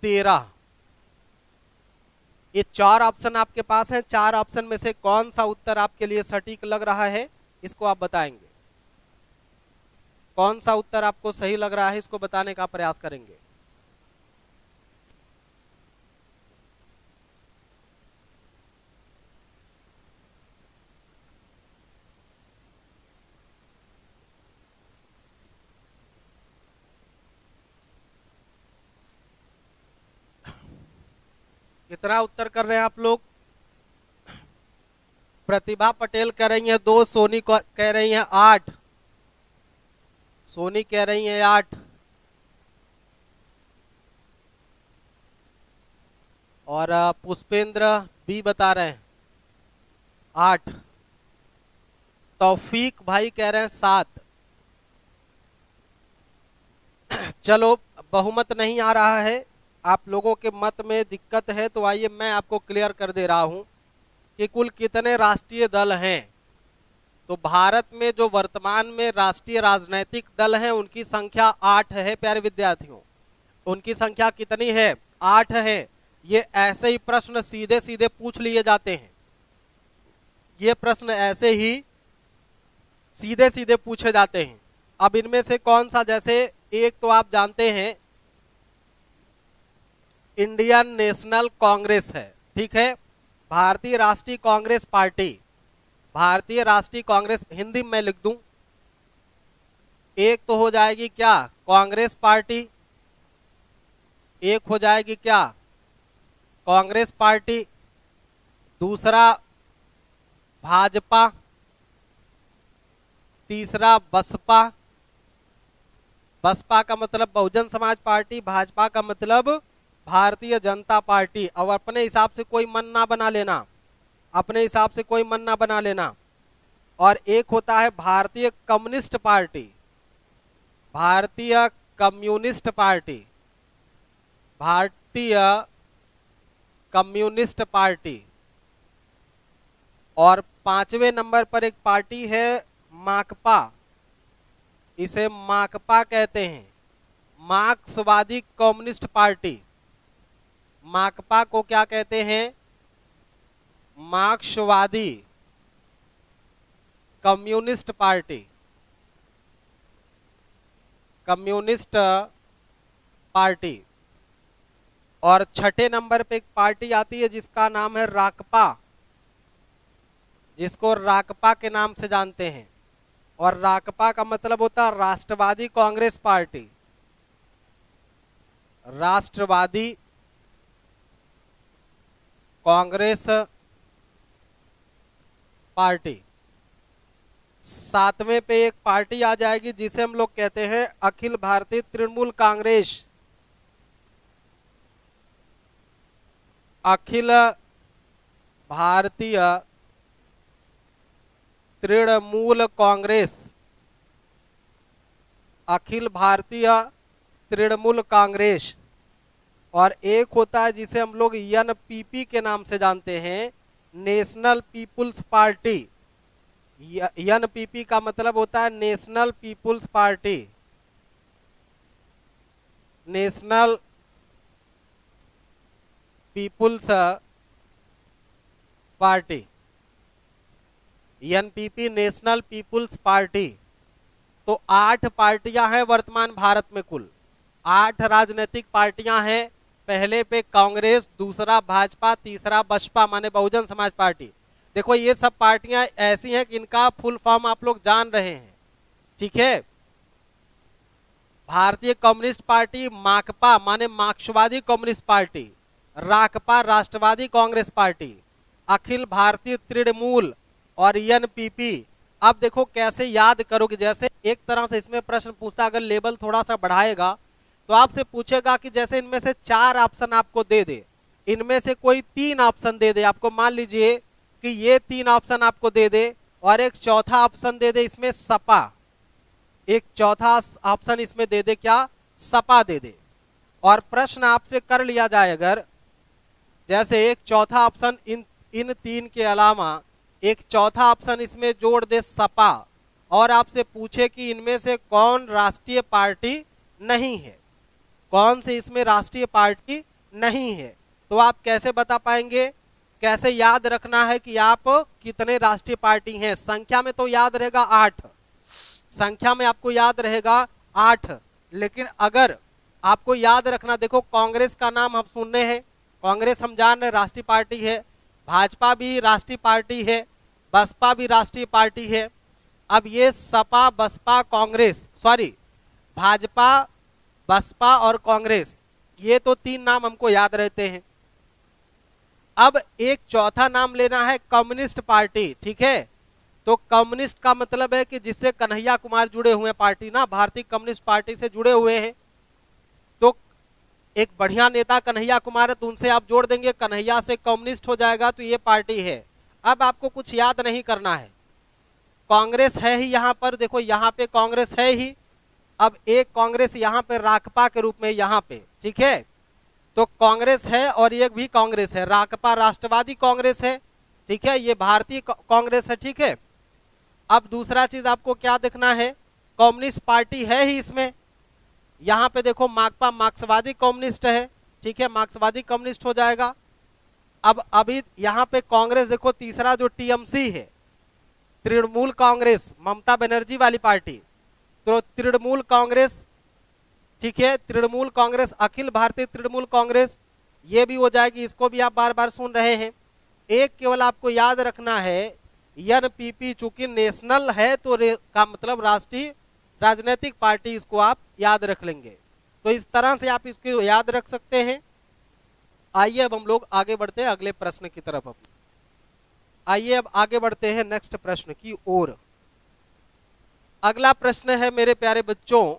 13। ये 4 ऑप्शन आपके पास हैं। 4 ऑप्शन में से कौन सा उत्तर आपके लिए सटीक लग रहा है, इसको आप बताएंगे। कौन सा उत्तर आपको सही लग रहा है, इसको बताने का प्रयास करेंगे। कितना उत्तर कर रहे हैं आप लोग? प्रतिभा पटेल कह रही है 2, सोनी कह रही है 8, सोनी कह रही है 8 और पुष्पेंद्र बी बता रहे हैं 8, तौफीक भाई कह रहे हैं 7। चलो, बहुमत नहीं आ रहा है, आप लोगों के मत में दिक्कत है, तो आइए मैं आपको क्लियर कर दे रहा हूं कि कुल कितने राष्ट्रीय दल हैं। तो भारत में जो वर्तमान में राष्ट्रीय राजनीतिक दल हैं उनकी संख्या 8 है प्यारे विद्यार्थियों। उनकी संख्या कितनी है? 8 है। ये ऐसे ही प्रश्न सीधे सीधे पूछ लिए जाते हैं। ये प्रश्न ऐसे ही सीधे सीधे पूछे जाते हैं। अब इनमें से कौन सा, जैसे एक तो आप जानते हैं इंडियन नेशनल कांग्रेस है, ठीक है, भारतीय राष्ट्रीय कांग्रेस पार्टी, भारतीय राष्ट्रीय कांग्रेस, हिंदी में लिख दूं, एक तो हो जाएगी क्या? कांग्रेस पार्टी। एक हो जाएगी क्या? कांग्रेस पार्टी। दूसरा भाजपा, तीसरा बसपा। बसपा का मतलब बहुजन समाज पार्टी, भाजपा का मतलब भारतीय जनता पार्टी। और अपने हिसाब से कोई मन ना बना लेना, अपने हिसाब से कोई मन ना बना लेना। और एक होता है भारतीय कम्युनिस्ट पार्टी, भारतीय कम्युनिस्ट पार्टी, भारतीय कम्युनिस्ट पार्टी। और 5वें नंबर पर एक पार्टी है माकपा, इसे माकपा कहते हैं, मार्क्सवादी कम्युनिस्ट पार्टी। माकपा को क्या कहते हैं? मार्क्सवादी कम्युनिस्ट पार्टी, कम्युनिस्ट पार्टी। और 6ठे नंबर पे एक पार्टी आती है जिसका नाम है राकपा, जिसको राकपा के नाम से जानते हैं। और राकपा का मतलब होता है राष्ट्रवादी कांग्रेस पार्टी, राष्ट्रवादी कांग्रेस पार्टी। 7वें पे एक पार्टी आ जाएगी जिसे हम लोग कहते हैं अखिल भारतीय तृणमूल कांग्रेस, अखिल भारतीय तृणमूल कांग्रेस, अखिल भारतीय तृणमूल कांग्रेस। और एक होता है जिसे हम लोग एनपीपी के नाम से जानते हैं, नेशनल पीपुल्स पार्टी। एनपीपी का मतलब होता है national people's party, national people's party, NPP national people's party. तो 8 पार्टियां हैं वर्तमान भारत में, कुल 8 राजनीतिक पार्टियां हैं। पहले पे कांग्रेस, दूसरा भाजपा, तीसरा बसपा माने बहुजन समाज पार्टी। देखो ये सब पार्टियां ऐसी हैं कि इनका फुल फॉर्म आप लोग जान रहे हैं, ठीक है। भारतीय कम्युनिस्ट पार्टी, माकपा माने मार्क्सवादी कम्युनिस्ट पार्टी, राकपा राष्ट्रवादी कांग्रेस पार्टी, अखिल भारतीय तृणमूल और एनपीपी। अब देखो कैसे याद करोगे, जैसे एक तरह से इसमें प्रश्न पूछता, अगर लेवल थोड़ा सा बढ़ाएगा तो आपसे पूछेगा कि जैसे इनमें से 4 ऑप्शन आपको दे दे, इनमें से कोई 3 ऑप्शन दे दे आपको, मान लीजिए कि ये 3 ऑप्शन आपको दे दे और एक चौथा ऑप्शन दे दे इसमें सपा, एक चौथा ऑप्शन इसमें दे दे, क्या, सपा दे दे। और प्रश्न आपसे कर लिया जाए अगर जैसे एक चौथा ऑप्शन इन 3 के अलावा एक चौथा ऑप्शन इसमें जोड़ दे सपा, और आपसे पूछे कि इनमें से कौन राष्ट्रीय पार्टी नहीं है, कौन से इसमें राष्ट्रीय पार्टी नहीं है, तो आप कैसे बता पाएंगे, कैसे याद रखना है कि आप कितने राष्ट्रीय पार्टी हैं। संख्या में तो याद रहेगा 8, संख्या में आपको याद रहेगा 8, लेकिन अगर आपको याद रखना, देखो कांग्रेस का नाम हम सुनने हैं, कांग्रेस हम जान रहे राष्ट्रीय पार्टी है, भाजपा भी राष्ट्रीय पार्टी है, बसपा भी राष्ट्रीय पार्टी है। अब ये सपा, बसपा, कांग्रेस, सॉरी भाजपा, बसपा और कांग्रेस, ये तो 3 नाम हमको याद रहते हैं। अब एक चौथा नाम लेना है कम्युनिस्ट पार्टी, ठीक है। तो कम्युनिस्ट का मतलब है कि जिससे कन्हैया कुमार जुड़े हुए पार्टी ना, भारतीय कम्युनिस्ट पार्टी से जुड़े हुए हैं। तो एक बढ़िया नेता कन्हैया कुमार है, तो उनसे आप जोड़ देंगे, कन्हैया से कम्युनिस्ट हो जाएगा, तो ये पार्टी है। अब आपको कुछ याद नहीं करना है, कांग्रेस है ही यहाँ पर, देखो यहाँ पे कांग्रेस है ही। अब एक कांग्रेस यहाँ पे राकपा के रूप में यहाँ पे, ठीक है। तो कांग्रेस है और एक भी कांग्रेस है, राकपा राष्ट्रवादी कांग्रेस है, ठीक है, ये भारतीय कांग्रेस है, ठीक है। अब दूसरा चीज आपको क्या देखना है, कम्युनिस्ट पार्टी है ही इसमें, यहाँ पे देखो माकपा मार्क्सवादी कम्युनिस्ट है, ठीक है, मार्क्सवादी कम्युनिस्ट हो जाएगा। अब अभी यहाँ पे कांग्रेस देखो, तीसरा जो टीएमसी है, तृणमूल कांग्रेस, ममता बनर्जी वाली पार्टी, तो तृणमूल कांग्रेस, ठीक है, तृणमूल कांग्रेस, अखिल भारतीय तृणमूल कांग्रेस, ये भी हो जाएगी, इसको भी आप बार बार सुन रहे हैं। एक केवल आपको याद रखना है एनपीपी, चूंकि नेशनल है तो का मतलब राष्ट्रीय राजनीतिक पार्टी, इसको आप याद रख लेंगे। तो इस तरह से आप इसको याद रख सकते हैं। आइए अब हम लोग आगे बढ़ते हैं अगले प्रश्न की तरफ। आइए अब आगे बढ़ते हैं नेक्स्ट प्रश्न की ओर। अगला प्रश्न है मेरे प्यारे बच्चों,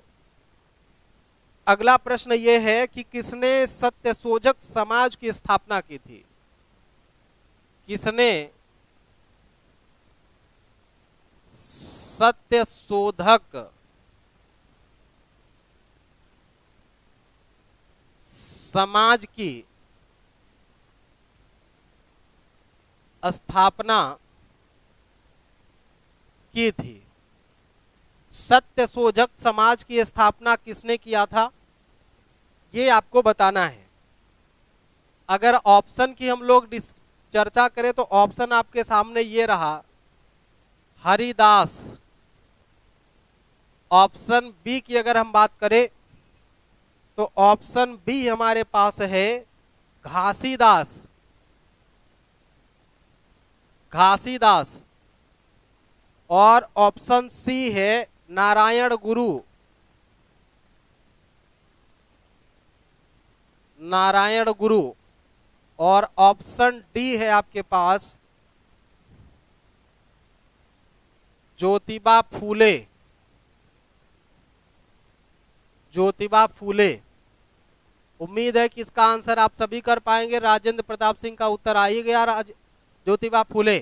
अगला प्रश्न यह है कि किसने सत्यशोधक समाज की स्थापना की थी, किसने सत्यशोधक समाज की स्थापना की थी। सत्यशोधक समाज की स्थापना किसने किया था, ये आपको बताना है। अगर ऑप्शन की हम लोग चर्चा करें तो ऑप्शन आपके सामने ये रहा, हरिदास। ऑप्शन बी की अगर हम बात करें तो ऑप्शन बी हमारे पास है घासीदास, घासीदास। और ऑप्शन सी है नारायण गुरु, नारायण गुरु। और ऑप्शन डी है आपके पास ज्योतिबा फूले, ज्योतिबा फूले। उम्मीद है कि इसका आंसर आप सभी कर पाएंगे। राजेंद्र प्रताप सिंह का उत्तर आ ही गया, ज्योतिबा फूले।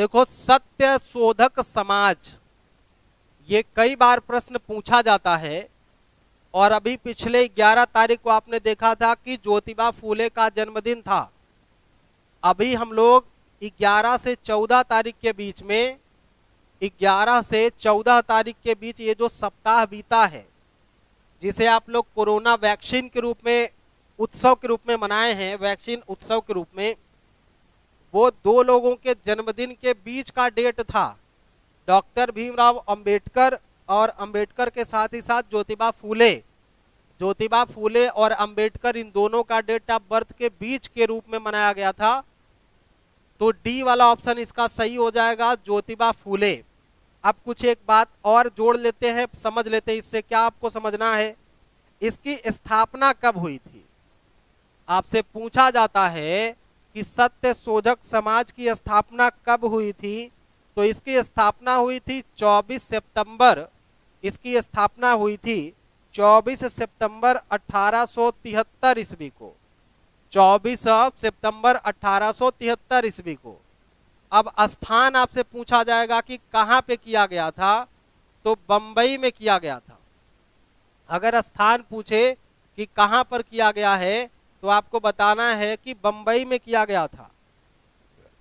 देखो, सत्य शोधक समाज, ये कई बार प्रश्न पूछा जाता है। और अभी पिछले 11 तारीख को आपने देखा था कि ज्योतिबा फूले का जन्मदिन था। अभी हम लोग 11 से 14 तारीख के बीच में, 11 से 14 तारीख के बीच ये जो सप्ताह बीता है, जिसे आप लोग कोरोना वैक्सीन के रूप में, उत्सव के रूप में मनाए हैं, वैक्सीन उत्सव के रूप में, वो 2 लोगों के जन्मदिन के बीच का डेट था। डॉक्टर भीमराव अंबेडकर और अंबेडकर के साथ ही साथ ज्योतिबा फूले। ज्योतिबा फूले और अंबेडकर, इन दोनों का डेट ऑफ बर्थ के बीच के रूप में मनाया गया था। तो डी वाला ऑप्शन इसका सही हो जाएगा, ज्योतिबा फूले। अब कुछ एक बात और जोड़ लेते हैं, समझ लेते हैं इससे क्या आपको समझना है। इसकी स्थापना कब हुई थी? आपसे पूछा जाता है कि सत्य शोधक समाज की स्थापना कब हुई थी, तो इसकी स्थापना हुई थी 24 सितंबर। इसकी स्थापना हुई थी 24 सितंबर 1873 ईस्वी को। 24 सितंबर 1873 ईस्वी को। अब स्थान आपसे पूछा जाएगा कि कहां पे किया गया था, तो बंबई में किया गया था। अगर स्थान पूछे कि कहां पर किया गया है, तो आपको बताना है कि बंबई में किया गया था।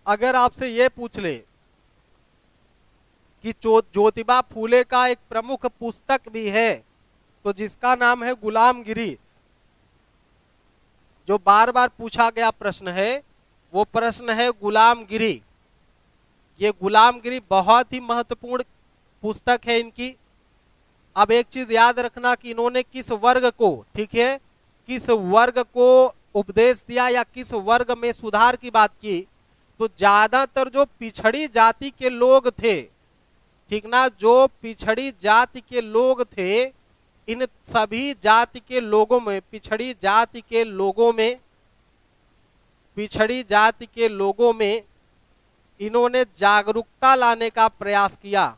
अगर आपसे ये पूछ ले कि ज्योतिबा फूले का एक प्रमुख पुस्तक भी है, तो जिसका नाम है गुलामगिरी, जो बार बार पूछा गया प्रश्न है, वो प्रश्न है गुलामगिरी। ये गुलामगिरी बहुत ही महत्वपूर्ण पुस्तक है इनकी। अब एक चीज याद रखना कि इन्होंने किस वर्ग को, ठीक है, किस वर्ग को उपदेश दिया या किस वर्ग में सुधार की बात की, तो ज्यादातर जो पिछड़ी जाति के लोग थे, ठीक ना, जो पिछड़ी जाति के लोग थे, इन सभी जाति के लोगों में, पिछड़ी जाति के लोगों में, पिछड़ी जाति के लोगों में इन्होंने जागरूकता लाने का प्रयास किया।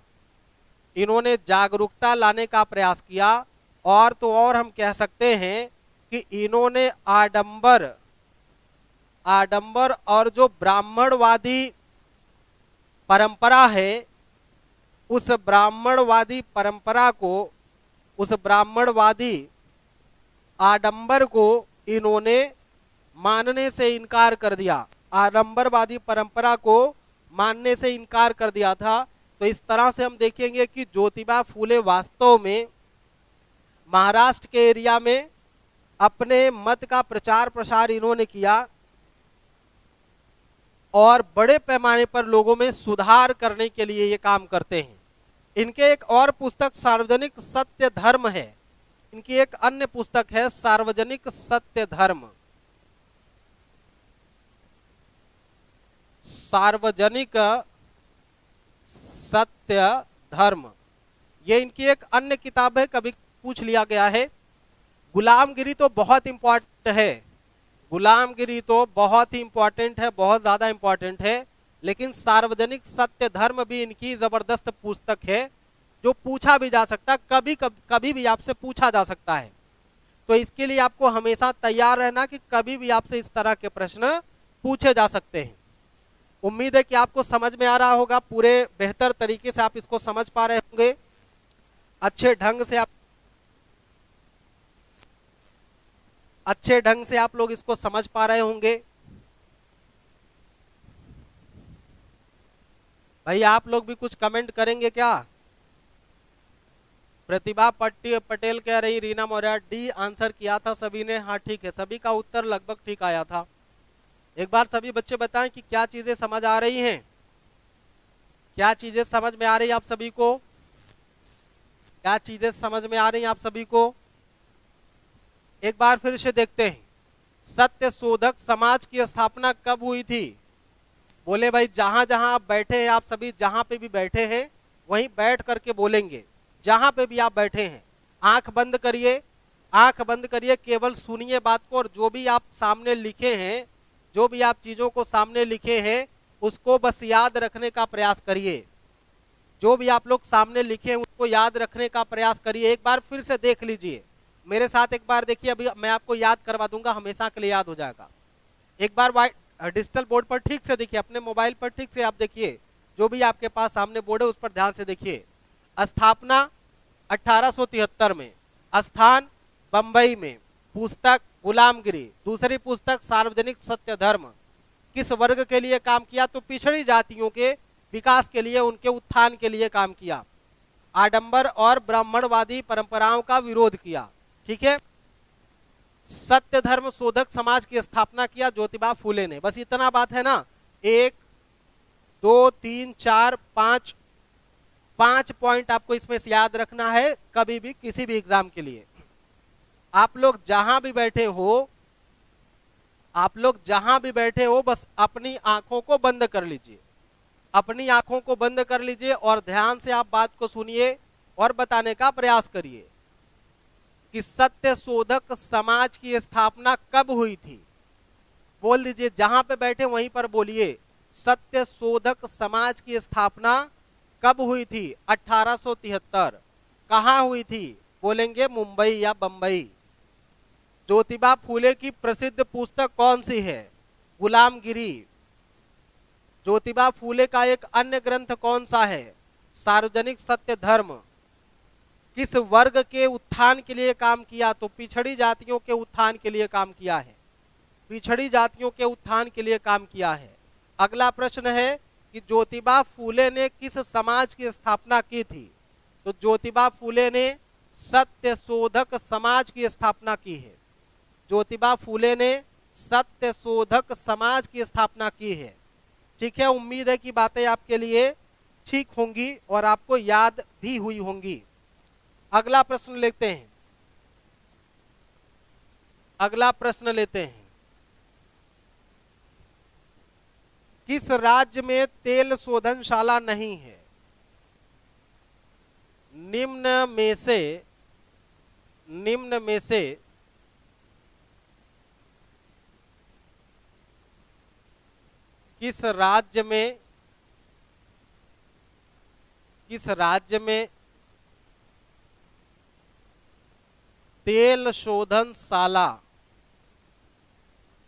इन्होंने जागरूकता लाने का प्रयास किया। और तो और हम कह सकते हैं कि इन्होंने आडंबर और जो ब्राह्मणवादी परंपरा है, उस ब्राह्मणवादी परंपरा को, उस ब्राह्मणवादी आडंबर को इन्होंने मानने से इनकार कर दिया। आडंबरवादी परंपरा को मानने से इनकार कर दिया था। तो इस तरह से हम देखेंगे कि ज्योतिबा फूले वास्तव में महाराष्ट्र के एरिया में अपने मत का प्रचार प्रसार इन्होंने किया और बड़े पैमाने पर लोगों में सुधार करने के लिए ये काम करते हैं। इनके एक और पुस्तक सार्वजनिक सत्य धर्म है। इनकी एक अन्य पुस्तक है सार्वजनिक सत्य धर्म। सार्वजनिक सत्य धर्म, ये इनकी एक अन्य किताब है, कभी पूछ लिया गया है। गुलामगिरी तो बहुत इंपॉर्टेंट है, गुलामगिरी तो बहुत ही इंपॉर्टेंट है, बहुत ज्यादा इंपॉर्टेंट है। लेकिन सार्वजनिक सत्य धर्म भी इनकी जबरदस्त पुस्तक है, जो पूछा भी जा सकता है, कभी भी आपसे पूछा जा सकता है। तो इसके लिए आपको हमेशा तैयार रहना कि कभी भी आपसे इस तरह के प्रश्न पूछे जा सकते हैं। उम्मीद है कि आपको समझ में आ रहा होगा, पूरे बेहतर तरीके से आप इसको समझ पा रहे होंगे, अच्छे ढंग से आप लोग इसको समझ पा रहे होंगे। भाई आप लोग भी कुछ कमेंट करेंगे क्या? प्रतिभा पटेल कह रही, रीना मौर्य डी आंसर किया था सभी ने। हाँ ठीक है, सभी का उत्तर लगभग ठीक आया था। एक बार सभी बच्चे बताएं कि क्या चीजें समझ आ रही हैं, क्या चीजें समझ में आ रही हैं आप सभी को, क्या चीजें समझ में आ रही हैं आप सभी को। एक बार फिर से देखते हैं, सत्य शोधक समाज की स्थापना कब हुई थी? बोले भाई जहां जहां आप बैठे हैं, आप सभी जहां पे भी बैठे हैं वहीं बैठ करके बोलेंगे। जहां पे भी आप बैठे हैं आंख बंद करिए, आंख बंद करिए, केवल सुनिए बात को, और जो भी आप सामने लिखे हैं, जो भी आप चीजों को सामने लिखे हैं उसको बस याद रखने का प्रयास करिए। जो भी आप लोग सामने लिखे हैं उसको याद रखने का प्रयास करिए। एक बार फिर से देख लीजिए, मेरे साथ एक बार देखिए, अभी मैं आपको याद करवा दूंगा, हमेशा के लिए याद हो जाएगा। एक बार डिजिटल बोर्ड पर ठीक से देखिए, अपने मोबाइल पर ठीक से आप देखिए, जो भी आपके पास सामने बोर्ड है उस पर ध्यान से देखिए। स्थापना 1873 में, स्थान बंबई में, पुस्तक गुलामगिरी, दूसरी पुस्तक सार्वजनिक सत्य धर्म। किस वर्ग के लिए काम किया? तो पिछड़ी जातियों के विकास के लिए, उनके उत्थान के लिए काम किया। आडंबर और ब्राह्मणवादी परंपराओं का विरोध किया। ठीक है। सत्य धर्म शोधक समाज की स्थापना किया ज्योतिबा फूले ने। बस इतना बात है ना। 1 2 3 4 5 5 पॉइंट आपको इसमें से याद रखना है कभी भी किसी भी एग्जाम के लिए। आप लोग जहां भी बैठे हो, आप लोग जहां भी बैठे हो, बस अपनी आंखों को बंद कर लीजिए, अपनी आंखों को बंद कर लीजिए और ध्यान से आप बात को सुनिए और बताने का प्रयास करिए कि सत्य शोधक समाज की स्थापना कब हुई थी। बोल दीजिए, जहां पे बैठे वहीं पर बोलिए, सत्य शोधक समाज की स्थापना कब हुई थी? 1873। कहां हुई थी? बोलेंगे मुंबई या बंबई। ज्योतिबा फूले की प्रसिद्ध पुस्तक कौन सी है? गुलामगिरी। ज्योतिबा फूले का एक अन्य ग्रंथ कौन सा है? सार्वजनिक सत्य धर्म। किस वर्ग के उत्थान के लिए काम किया? तो पिछड़ी जातियों के उत्थान के लिए काम किया है, पिछड़ी जातियों के उत्थान के लिए काम किया है। अगला प्रश्न है कि ज्योतिबा फूले ने किस समाज की स्थापना की थी? तो ज्योतिबा फूले ने सत्य शोधक समाज की स्थापना की है। ज्योतिबा फूले ने सत्य शोधक समाज की स्थापना की है। ठीक है। उम्मीद है कि बातें आपके लिए ठीक होंगी और आपको याद भी हुई होंगी। अगला प्रश्न लेते हैं, अगला प्रश्न लेते हैं। किस राज्य में तेल शोधनशाला नहीं है? निम्न में से किस राज्य में तेल शोधनशाला,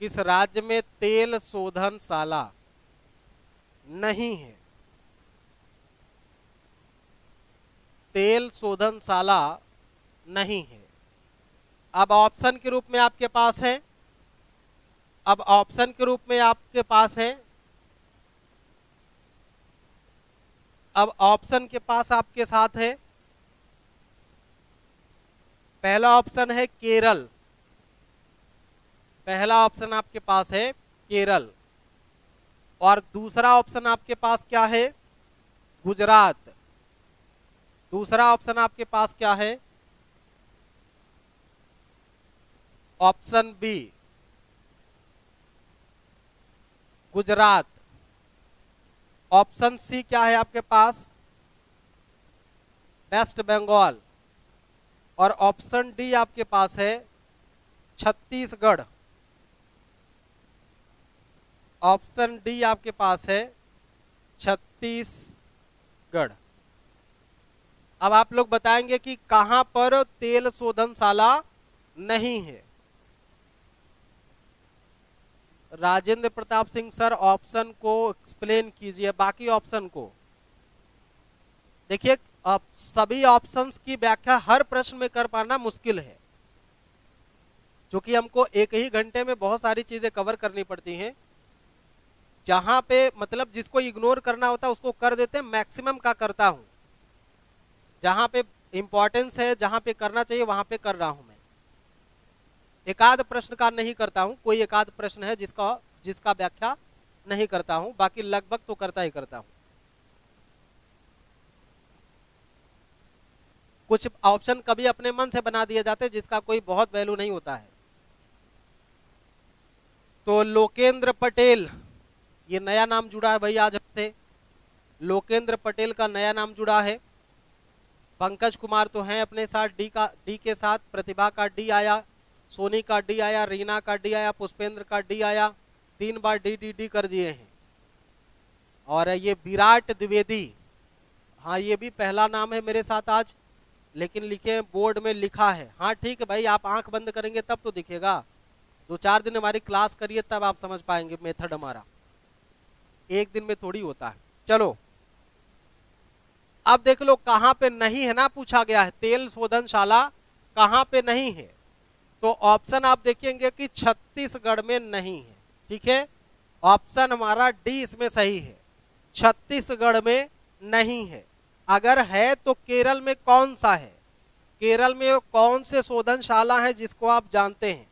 किस राज्य में तेल शोधनशाला नहीं है? तेल शोधनशाला नहीं है। अब ऑप्शन के रूप में आपके पास है, अब ऑप्शन के रूप में आपके पास है, अब ऑप्शन के पास आपके साथ है। पहला ऑप्शन है केरल, पहला ऑप्शन आपके पास है केरल, और दूसरा ऑप्शन आपके पास क्या है? गुजरात। दूसरा ऑप्शन आपके पास क्या है? Option B, Gujarat. Option C क्या है आपके पास? वेस्ट बंगाल। और ऑप्शन डी आपके पास है छत्तीसगढ़। ऑप्शन डी आपके पास है छत्तीसगढ़। अब आप लोग बताएंगे कि कहां पर तेल शोधनशाला नहीं है। राजेंद्र प्रताप सिंह सर, ऑप्शन को एक्सप्लेन कीजिए, बाकी ऑप्शन को। देखिए, अब सभी ऑप्शंस की व्याख्या हर प्रश्न में कर पाना मुश्किल है, क्योंकि हमको एक ही घंटे में बहुत सारी चीजें कवर करनी पड़ती हैं। जहां पे मतलब जिसको इग्नोर करना होता है उसको कर देते हैं, मैक्सिमम का करता हूं। जहां पे इंपॉर्टेंस है, जहां पे करना चाहिए वहां पे कर रहा हूं मैं। एकाध प्रश्न का नहीं करता हूं, कोई एकाध प्रश्न है जिसका व्याख्या नहीं करता हूं, बाकी लगभग तो करता ही करता हूं। कुछ ऑप्शन कभी अपने मन से बना दिए जाते हैं जिसका कोई बहुत वैल्यू नहीं होता है। तो लोकेंद्र पटेल, ये नया नाम जुड़ा है भाई आज से, लोकेंद्र पटेल का नया नाम जुड़ा है। पंकज कुमार तो हैं अपने साथ, डी के साथ, प्रतिभा का डी आया, सोनी का डी आया, रीना का डी आया, पुष्पेंद्र का डी आया, 3 बार डी कर दिए हैं। और ये विराट द्विवेदी, हाँ ये भी पहला नाम है मेरे साथ आज, लेकिन लिखे बोर्ड में लिखा है। हाँ ठीक है भाई, आप आंख बंद करेंगे तब तो दिखेगा। 2-4 दिन हमारी क्लास करिए तब आप समझ पाएंगे मेथड हमारा, एक दिन में थोड़ी होता है। चलो अब देख लो कहां पे नहीं है ना, पूछा गया है तेल शोधनशाला कहां पे नहीं है, तो ऑप्शन आप देखेंगे कि छत्तीसगढ़ में नहीं है। ठीक है, ऑप्शन हमारा डी इसमें सही है, छत्तीसगढ़ में नहीं है। अगर है तो केरल में कौन सा है, केरल में कौन से शोधनशाला है जिसको आप जानते हैं,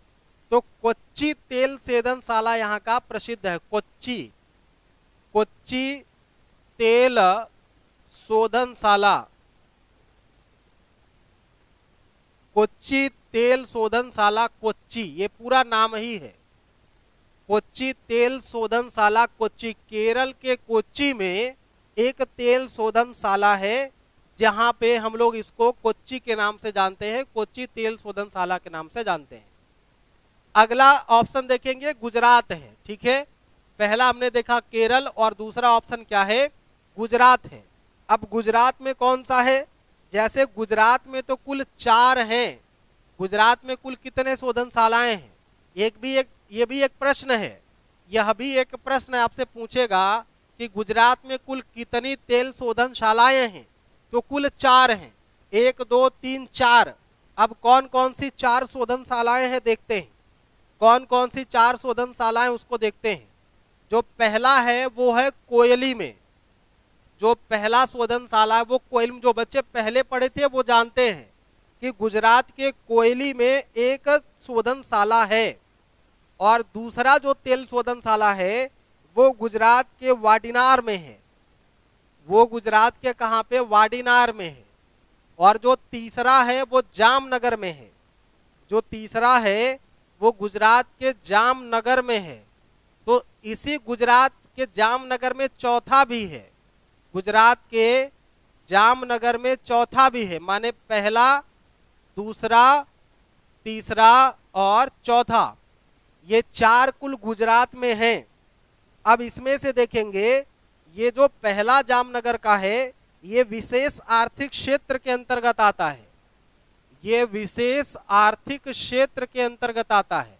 तो कोच्चि तेल शोधनशाला यहाँ का प्रसिद्ध है। कोच्चि, कोच्चि तेल शोधनशाला, कोच्चि तेल शोधनशाला कोच्चि, ये पूरा नाम ही है, कोच्चि तेल शोधनशाला कोच्चि। केरल के कोच्चि में एक तेल शोधनशाला है जहां पे हम लोग इसको कोच्चि के नाम से जानते हैं, कोच्चि तेल शोधनशाला के नाम से जानते हैं। अगला ऑप्शन देखेंगे गुजरात है। ठीक है, पहला हमने देखा केरल और दूसरा ऑप्शन क्या है, गुजरात है। अब गुजरात में कौन सा है, जैसे गुजरात में तो कुल 4 हैं, गुजरात में कुल कितने शोधनशालाएं हैं, ये भी एक प्रश्न है, यह भी एक प्रश्न आपसे पूछेगा कि गुजरात में कुल कितनी तेल शोधनशालाएं हैं, तो कुल 4 हैं, 1 2 3 4। अब कौन कौन सी 4 शोधनशालाएं हैं देखते हैं, कौन कौन सी 4 शोधनशालाएं उसको देखते हैं। जो पहला है वो है कोयली में, जो पहला शोधनशाला है वो कोयली में, जो बच्चे पहले पढ़े थे वो जानते हैं कि गुजरात के कोयली में एक शोधनशाला है, और दूसरा जो तेल शोधनशाला है वो गुजरात के वाडिनार में है, वो गुजरात के कहां पे, वाडिनार में है। और जो तीसरा है वो जामनगर में है, जो तीसरा है वो गुजरात के जामनगर में है। तो इसी गुजरात के जामनगर में चौथा भी है, गुजरात के जामनगर में चौथा भी है, माने पहला, दूसरा, तीसरा और चौथा, ये 4 कुल गुजरात में हैं। अब इसमें से देखेंगे ये जो पहला जामनगर का है ये विशेष आर्थिक क्षेत्र के अंतर्गत आता है, ये विशेष आर्थिक क्षेत्र के अंतर्गत आता है,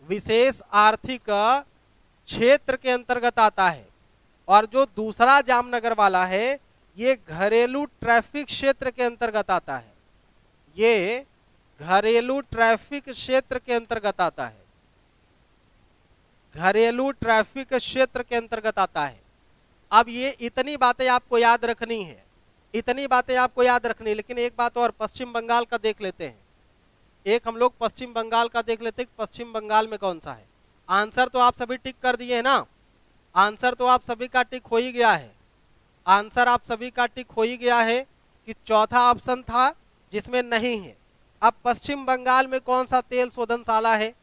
विशेष आर्थिक क्षेत्र के अंतर्गत आता है। और जो दूसरा जामनगर वाला है ये घरेलू ट्रैफिक क्षेत्र के अंतर्गत आता है, ये घरेलू ट्रैफिक क्षेत्र के अंतर्गत आता है, घरेलू ट्रैफिक क्षेत्र के अंतर्गत आता है। अब ये इतनी बातें आपको याद रखनी है, इतनी बातें आपको याद रखनी है। लेकिन एक बात और, पश्चिम बंगाल का देख लेते हैं, एक हम लोग पश्चिम बंगाल का देख लेते हैं, पश्चिम बंगाल में कौन सा है। आंसर तो आप सभी टिक कर दिए हैं ना, आंसर तो आप सभी का टिक हो ही गया है, आंसर आप सभी का टिक हो ही गया है कि चौथा ऑप्शन था जिसमें नहीं है। अब पश्चिम बंगाल में कौन सा तेल शोधनशाला है,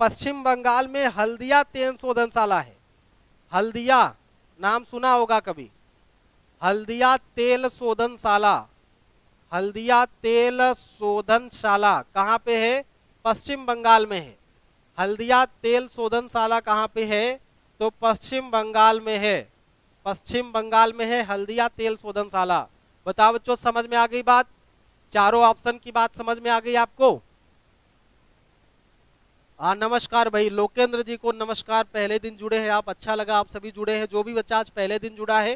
पश्चिम बंगाल में हल्दिया तेल शोधनशाला है। हल्दिया नाम सुना होगा कभी, हल्दिया तेल शोधनशाला, हल्दिया तेल शोधनशाला कहाँ पे है, पश्चिम बंगाल में है। हल्दिया तेल शोधनशाला कहाँ पे है, तो पश्चिम बंगाल में है, पश्चिम बंगाल में है हल्दिया तेल शोधनशाला। बताओ बच्चों, समझ में आ गई बात, चारों ऑप्शन की बात समझ में आ गई आपको। नमस्कार भाई लोकेंद्र जी को नमस्कार, पहले दिन जुड़े हैं आप, अच्छा लगा आप सभी जुड़े हैं। जो भी बच्चा आज पहले दिन जुड़ा है,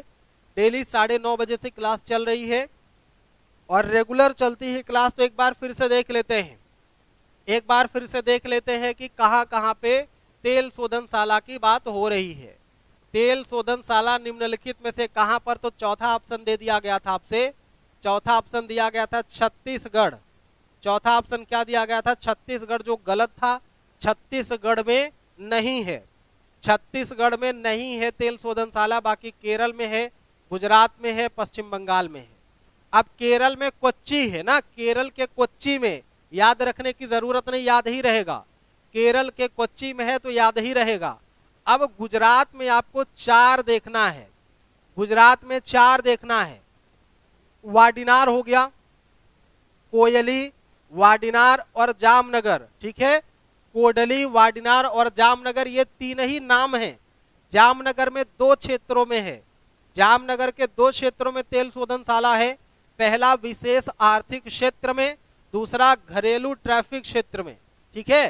डेली 9:30 बजे से क्लास चल रही है और रेगुलर चलती है क्लास। तो एक बार फिर से देख लेते हैं, एक बार फिर से देख लेते हैं कि कहाँ कहाँ पे तेल शोधनशाला की बात हो रही है। तेल शोधनशाला निम्नलिखित में से कहाँ पर, तो चौथा ऑप्शन दे दिया गया था आपसे, चौथा ऑप्शन दिया गया था छत्तीसगढ़, चौथा ऑप्शन क्या दिया गया था, छत्तीसगढ़, जो गलत था। छत्तीसगढ़ में नहीं है, छत्तीसगढ़ में नहीं है तेल शोधनशाला, बाकी केरल में है, गुजरात में है, पश्चिम बंगाल में है। अब केरल में कोच्चि है ना, केरल के कोच्चि में, याद रखने की जरूरत नहीं, याद ही रहेगा, केरल के कोच्चि में है तो याद ही रहेगा। अब गुजरात में आपको 4 देखना है, गुजरात में 4 देखना है। वाडिनार हो गया, कोयली, वाडिनार और जामनगर, ठीक है, कोडली, वाडिनार और जामनगर, ये 3 ही नाम हैं। जामनगर में 2 क्षेत्रों में है, जामनगर के 2 क्षेत्रों में तेल शोधनशाला है, पहला विशेष आर्थिक क्षेत्र में, दूसरा घरेलू ट्रैफिक क्षेत्र में, ठीक है।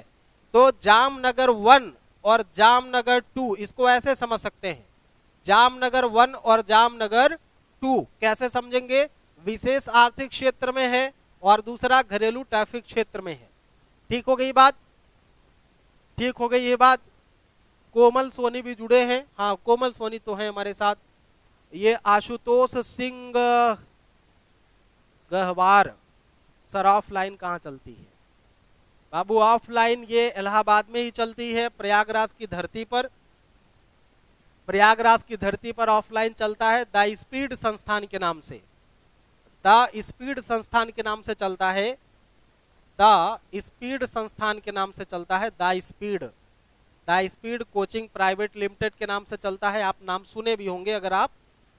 तो जामनगर 1 और जामनगर 2, इसको ऐसे समझ सकते हैं, जामनगर 1 और जामनगर टू कैसे समझेंगे? विशेष आर्थिक क्षेत्र में है और दूसरा घरेलू ट्रैफिक क्षेत्र में है। ठीक हो गई बात? ठीक हो गई ये बात? कोमल सोनी भी जुड़े हैं। हाँ, कोमल सोनी तो है हमारे साथ। ये आशुतोष सिंह गहवार, सर ऑफलाइन कहाँ चलती है? बाबू ऑफलाइन ये इलाहाबाद में ही चलती है, प्रयागराज की धरती पर। प्रयागराज की धरती पर ऑफलाइन चलता है, द स्पीड संस्थान के नाम से। द स्पीड संस्थान के नाम से चलता है, द स्पीड संस्थान के नाम से चलता है, the speed coaching private limited के नाम से चलता है। आप नाम सुने भी होंगे, अगर आप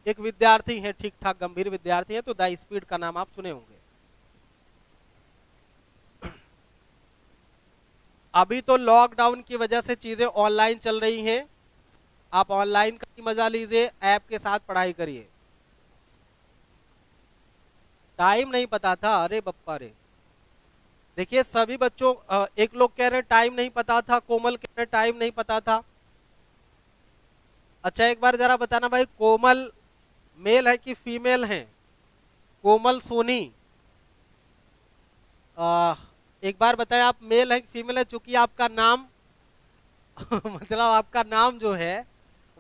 एक विद्यार्थी हैं, ठीक ठाक गंभीर विद्यार्थी हैं, तो द स्पीड का नाम आप सुने होंगे। अभी तो लॉकडाउन की वजह से चीजें ऑनलाइन चल रही हैं, आप ऑनलाइन का ही मजा लीजिए, ऐप के साथ पढ़ाई करिए। टाइम नहीं पता था? अरे बप्पा रे, देखिए सभी बच्चों, एक लोग कह रहे हैं टाइम नहीं पता था, कोमल कह रहे हैं टाइम नहीं पता था। अच्छा एक बार जरा बताना भाई, कोमल मेल है कि फीमेल है? कोमल सोनी, एक बार बताएं आप मेल है कि फीमेल है, चूंकि आपका नाम मतलब आपका नाम जो है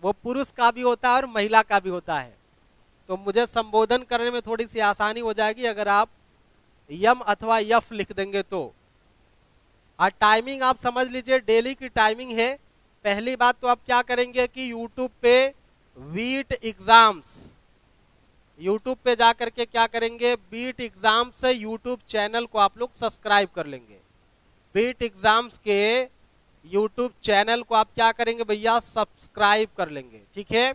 वो पुरुष का भी होता है और महिला का भी होता है, तो मुझे संबोधन करने में थोड़ी सी आसानी हो जाएगी अगर आप यम अथवा यफ लिख देंगे तो। और टाइमिंग आप समझ लीजिए, डेली की टाइमिंग है। पहली बात तो आप क्या करेंगे कि यूट्यूब पे वीट एग्जाम्स, यूट्यूब पे जाकर के क्या करेंगे, बीट एग्जाम्स यूट्यूब चैनल को आप लोग सब्सक्राइब कर लेंगे। बीट एग्जाम्स के यूट्यूब चैनल को आप क्या करेंगे भैया, सब्सक्राइब कर लेंगे। ठीक है,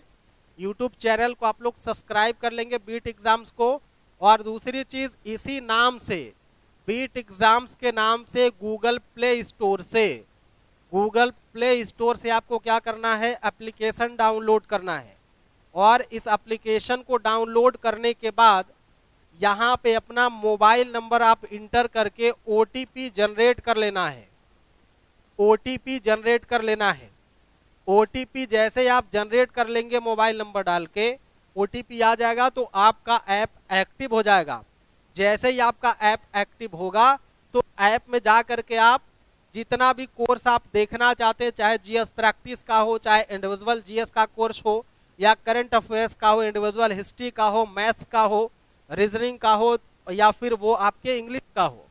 यूट्यूब चैनल को आप लोग सब्सक्राइब कर लेंगे बीट एग्जाम्स को। और दूसरी चीज, इसी नाम से, बीट एग्जाम्स के नाम से गूगल प्ले स्टोर से आपको क्या करना है, एप्लीकेशन डाउनलोड करना है। और इस एप्लीकेशन को डाउनलोड करने के बाद यहाँ पे अपना मोबाइल नंबर आप इंटर करके ओटीपी जनरेट कर लेना है। ओटीपी जनरेट कर लेना है। ओटीपी जैसे ही आप जनरेट कर लेंगे मोबाइल नंबर डाल के, ओटीपी आ जाएगा तो आपका ऐप एक्टिव हो जाएगा। जैसे ही आपका ऐप एक्टिव होगा तो ऐप में जा करके आप जितना भी कोर्स आप देखना चाहते हैं, चाहे जीएस प्रैक्टिस का हो, चाहे इंडिविजुअल जीएस का कोर्स हो, या करंट अफेयर्स का हो, इंडिविजुअल हिस्ट्री का हो, मैथ्स का हो, रीजनिंग का हो, या फिर वो आपके इंग्लिश का हो,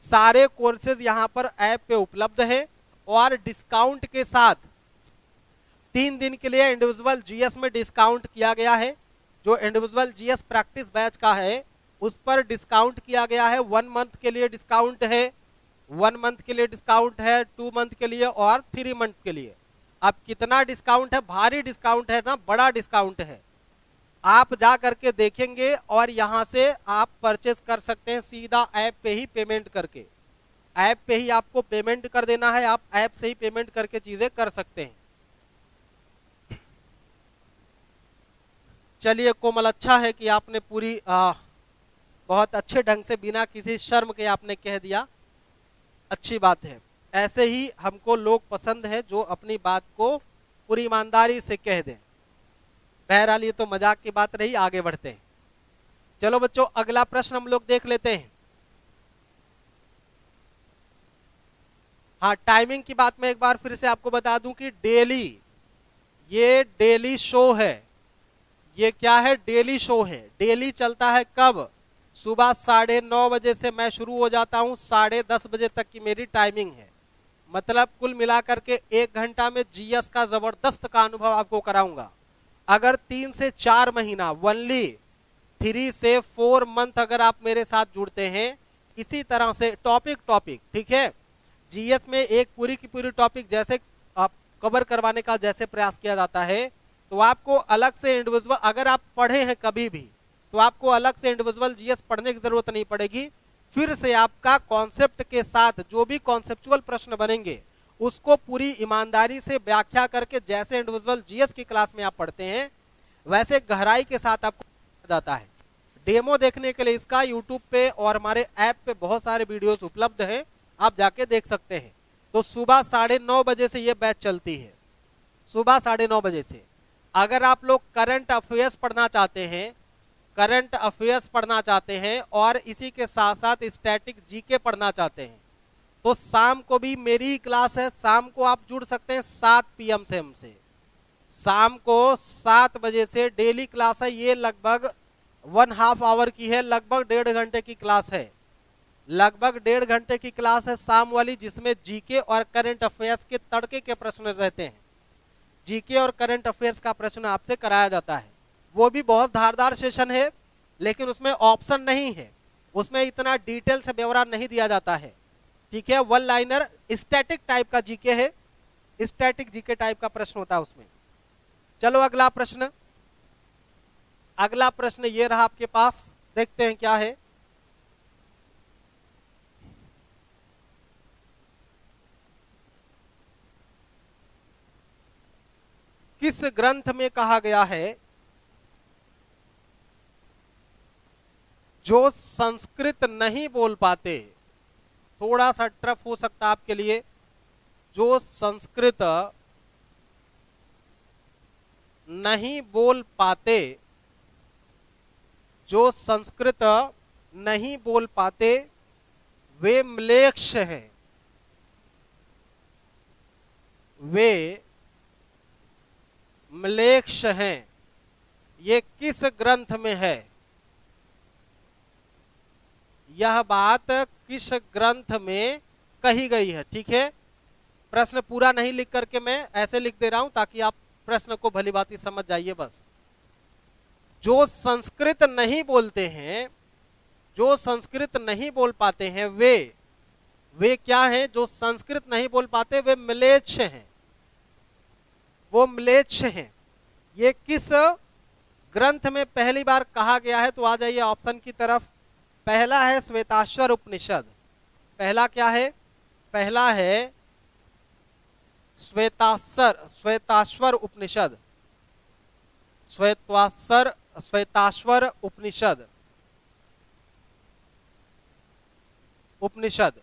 सारे कोर्सेज यहाँ पर ऐप पे उपलब्ध है। और डिस्काउंट के साथ 3 दिन के लिए इंडिविजुअल जीएस में डिस्काउंट किया गया है। जो इंडिविजुअल जीएस प्रैक्टिस बैच का है उस पर डिस्काउंट किया गया है। 1 मंथ के लिए डिस्काउंट है, 1 मंथ के लिए डिस्काउंट है, 2 मंथ के लिए और 3 मंथ के लिए। अब कितना डिस्काउंट है, भारी डिस्काउंट है ना, बड़ा डिस्काउंट है। आप जा करके देखेंगे और यहां से आप परचेस कर सकते हैं सीधा ऐप पे ही पेमेंट करके। ऐप पे ही आपको पेमेंट कर देना है, आप ऐप से ही पेमेंट करके चीजें कर सकते हैं। चलिए कोमल, अच्छा है कि आपने पूरी बहुत अच्छे ढंग से बिना किसी शर्म के आपने कह दिया, अच्छी बात है। ऐसे ही हमको लोग पसंद है जो अपनी बात को पूरी ईमानदारी से कह दें। बहरहाल ये तो मजाक की बात रही, आगे बढ़ते हैं। चलो बच्चों, अगला प्रश्न हम लोग देख लेते हैं। हाँ, टाइमिंग की बात मैं एक बार फिर से आपको बता दूं कि डेली, ये डेली शो है। ये क्या है, डेली शो है। डेली चलता है कब, सुबह 9:30 बजे से मैं शुरू हो जाता हूं, 10:30 बजे तक की मेरी टाइमिंग है। मतलब कुल मिलाकर के 1 घंटा में जीएस का जबरदस्त का अनुभव आपको कराऊंगा। अगर 3 से 4 महीना, ओनली 3 से 4 मंथ अगर आप मेरे साथ जुड़ते हैं इसी तरह से टॉपिक, ठीक है, जीएस में एक पूरी की पूरी टॉपिक जैसे आप कवर करवाने का जैसे प्रयास किया जाता है, तो आपको अलग से इंडिविजुअल, अगर आप पढ़े हैं कभी भी तो आपको अलग से इंडिविजुअल जीएस पढ़ने की जरूरत नहीं पड़ेगी। फिर से आपका कॉन्सेप्ट के साथ जो भी कॉन्सेप्चुअल प्रश्न बनेंगे उसको पूरी ईमानदारी से व्याख्या करके, जैसे इंडिविजुअल जीएस की क्लास में आप पढ़ते हैं वैसे गहराई के साथ आपको जाता है। डेमो देखने के लिए इसका यूट्यूब पे और हमारे ऐप पे बहुत सारे वीडियोस उपलब्ध हैं, आप जाके देख सकते हैं। तो सुबह 9:30 बजे से ये बैच चलती है, सुबह 9:30 बजे से। अगर आप लोग करंट अफेयर्स पढ़ना चाहते हैं करंट अफेयर्स पढ़ना चाहते हैं और इसी के साथ साथ स्टैटिक जीके पढ़ना चाहते हैं तो शाम को भी मेरी क्लास है। शाम को आप जुड़ सकते हैं 7 PM से हमसे। शाम को 7 बजे से डेली क्लास है। ये लगभग 1.5 आवर की है, लगभग 1.5 घंटे की क्लास है। लगभग 1.5 घंटे की क्लास है शाम वाली, जिसमें जीके और करंट अफेयर्स के तड़के के प्रश्न रहते हैं। जीके और करंट अफेयर्स का प्रश्न आपसे कराया जाता है। वो भी बहुत धारदार सेशन है, लेकिन उसमें ऑप्शन नहीं है, उसमें इतना डिटेल से ब्यौरा नहीं दिया जाता है। ठीक है, वन लाइनर स्टैटिक टाइप का जीके है, स्टैटिक जीके टाइप का प्रश्न होता है उसमें। चलो अगला प्रश्न, अगला प्रश्न ये रहा आपके पास, देखते हैं क्या है। किस ग्रंथ में कहा गया है जो संस्कृत नहीं बोल पाते, थोड़ा सा टफ हो सकता है आपके लिए, जो संस्कृत नहीं बोल पाते, जो संस्कृत नहीं बोल पाते वे म्लेच्छ हैं। वे म्लेच्छ हैं। ये किस ग्रंथ में है? यह बात किस ग्रंथ में कही गई है? ठीक है, प्रश्न पूरा नहीं लिख करके मैं ऐसे लिख दे रहा हूं ताकि आप प्रश्न को भली भांति समझ जाइए बस। जो संस्कृत नहीं बोलते हैं, जो संस्कृत नहीं बोल पाते हैं, वे क्या हैं? जो संस्कृत नहीं बोल पाते वे म्लेच्छ हैं, वो म्लेच्छ हैं। ये किस ग्रंथ में पहली बार कहा गया है? तो आ जाइए ऑप्शन की तरफ। पहला है श्वेताश्वर उपनिषद। पहला क्या है? पहला है श्वेताश्वर उपनिषद। श्वेताश्वर उपनिषद।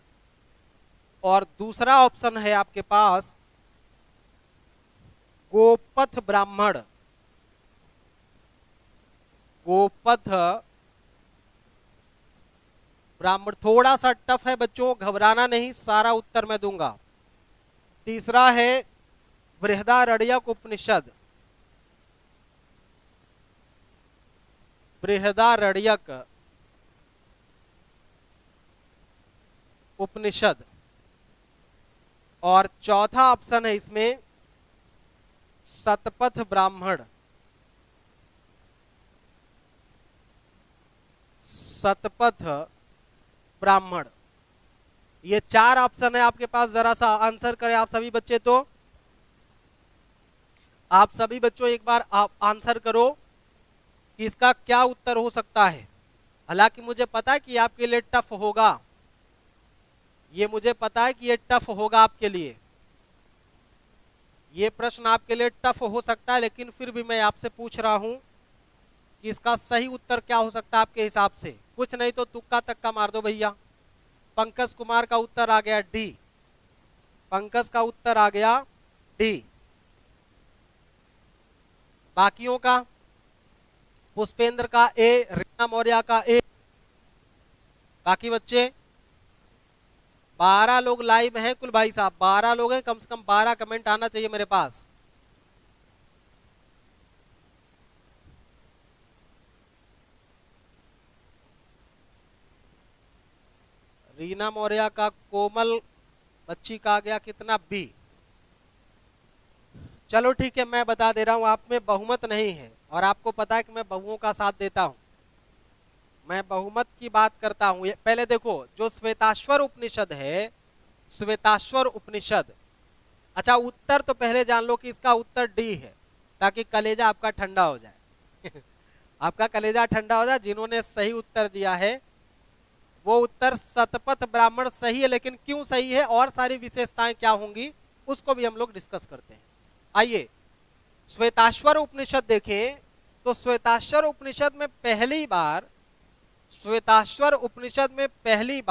और दूसरा ऑप्शन है आपके पास गोपथ ब्राह्मण। गोपथ ब्राह्मण थोड़ा सा टफ है बच्चों, घबराना नहीं, सारा उत्तर मैं दूंगा। तीसरा है बृहदारण्यक उपनिषद। बृहदारण्यक उपनिषद। और चौथा ऑप्शन है इसमें शतपथ ब्राह्मण। शतपथ ब्राह्मण। ये 4 ऑप्शन है आपके पास। जरा सा आंसर करें आप सभी बच्चे। तो आप सभी बच्चों एक बार आप आंसर करो कि इसका क्या उत्तर हो सकता है। हालांकि मुझे पता है कि आपके लिए टफ होगा, ये मुझे पता है कि ये टफ होगा आपके लिए, ये प्रश्न आपके लिए टफ हो सकता है, लेकिन फिर भी मैं आपसे पूछ रहा हूं कि इसका सही उत्तर क्या हो सकता है आपके हिसाब से। कुछ नहीं तो तुक्का तक्का मार दो भैया। पंकज कुमार का उत्तर आ गया डी। पंकज का उत्तर आ गया डी। बाकियों का पुष्पेंद्र का ए, रीना मौर्य का ए। बाकी बच्चे 12 लोग लाइव हैं कुल भाई साहब, 12 लोग हैं, कम से कम 12 कमेंट आना चाहिए मेरे पास। रीना मौर्य का, कोमल बच्ची का आ गया कितना? बी। चलो ठीक है, मैं बता दे रहा हूं, आप में बहुमत नहीं है और आपको पता है कि मैं बहुओं का साथ देता हूं, मैं बहुमत की बात करता हूं। पहले देखो, जो श्वेताश्वर उपनिषद है, श्वेताश्वर उपनिषद, अच्छा उत्तर तो पहले जान लो कि इसका उत्तर डी है, ताकि कलेजा आपका ठंडा हो जाए आपका कलेजा ठंडा हो जाए। जिन्होंने सही उत्तर दिया है वो उत्तर शतपथ ब्राह्मण सही है, लेकिन क्यों सही है और सारी विशेषताएं क्या होंगी उसको भी हम लोग डिस्कस करते हैं। आइए श्वेताश्वर उपनिषद देखें तो श्वेताश्वर उपनिषद में पहली बार, श्वेताश्वर उपनिषद में पहली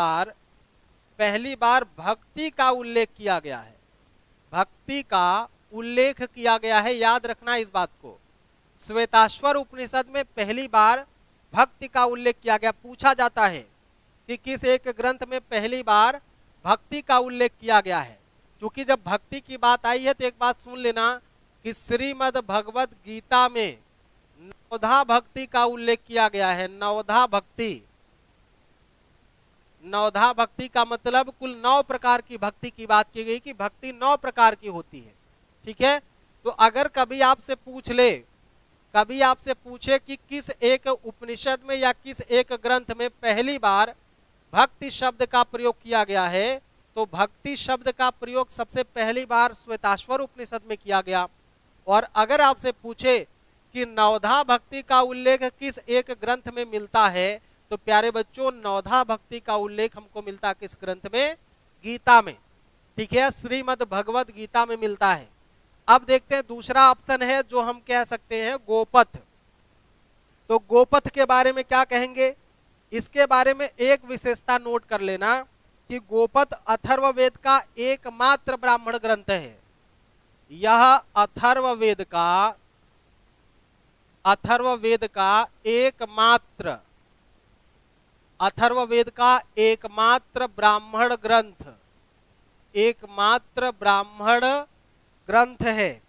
बार भक्ति का उल्लेख किया गया है। भक्ति का उल्लेख किया गया है, याद रखना इस बात को। श्वेताश्वर उपनिषद में पहली बार भक्ति का उल्लेख किया गया। पूछा जाता है कि किस एक ग्रंथ में पहली बार भक्ति का उल्लेख किया गया है। क्योंकि जब भक्ति की बात आई है तो एक बात सुन लेना कि श्रीमद् भगवत गीता में नवधा भक्ति का उल्लेख किया गया है। नवधा भक्ति, नवधा भक्ति का मतलब कुल 9 प्रकार की भक्ति की बात की गई कि भक्ति 9 प्रकार की होती है। ठीक है, तो अगर कभी आपसे पूछ ले, कभी आपसे पूछे कि किस एक उपनिषद में या किस एक ग्रंथ में पहली बार भक्ति शब्द का प्रयोग किया गया है, तो भक्ति शब्द का प्रयोग सबसे पहली बार श्वेताश्वर उपनिषद में किया गया। और अगर आपसे पूछे कि नवधा भक्ति का उल्लेख किस एक ग्रंथ में मिलता है, तो प्यारे बच्चों नवधा भक्ति का उल्लेख हमको मिलता किस ग्रंथ में? गीता में। ठीक है, श्रीमद् भगवत गीता में मिलता है। अब देखते हैं दूसरा ऑप्शन है जो हम कह सकते हैं गोपथ। तो गोपथ के बारे में क्या कहेंगे? इसके बारे में एक विशेषता नोट कर लेना कि गोपथ अथर्ववेद का एकमात्र ब्राह्मण ग्रंथ है। यह अथर्ववेद का एकमात्र ब्राह्मण ग्रंथ है।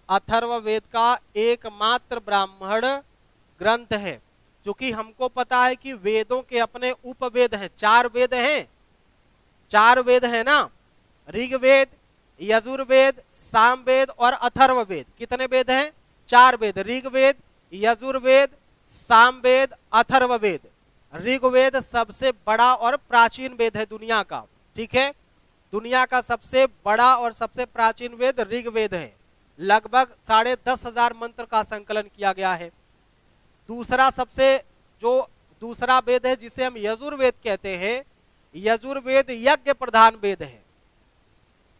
अथर्ववेद का एकमात्र ब्राह्मण ग्रंथ है। क्योंकि हमको पता है कि वेदों के अपने उपवेद हैं, 4 वेद हैं, 4 वेद है ना, ऋग्वेद, यजुर्वेद, सामवेद और अथर्ववेद। कितने वेद हैं? 4 वेद, ऋग्वेद, यजुर्वेद, सामवेद, अथर्ववेद। ऋग्वेद सबसे बड़ा और प्राचीन वेद है दुनिया का। ठीक है, दुनिया का सबसे बड़ा और सबसे प्राचीन वेद ऋग्वेद है। लगभग 10,500 मंत्र का संकलन किया गया है। दूसरा दूसरा वेद है जिसे हम यजुर्वेद कहते हैं, यजुर्वेद यज्ञ प्रधान वेद है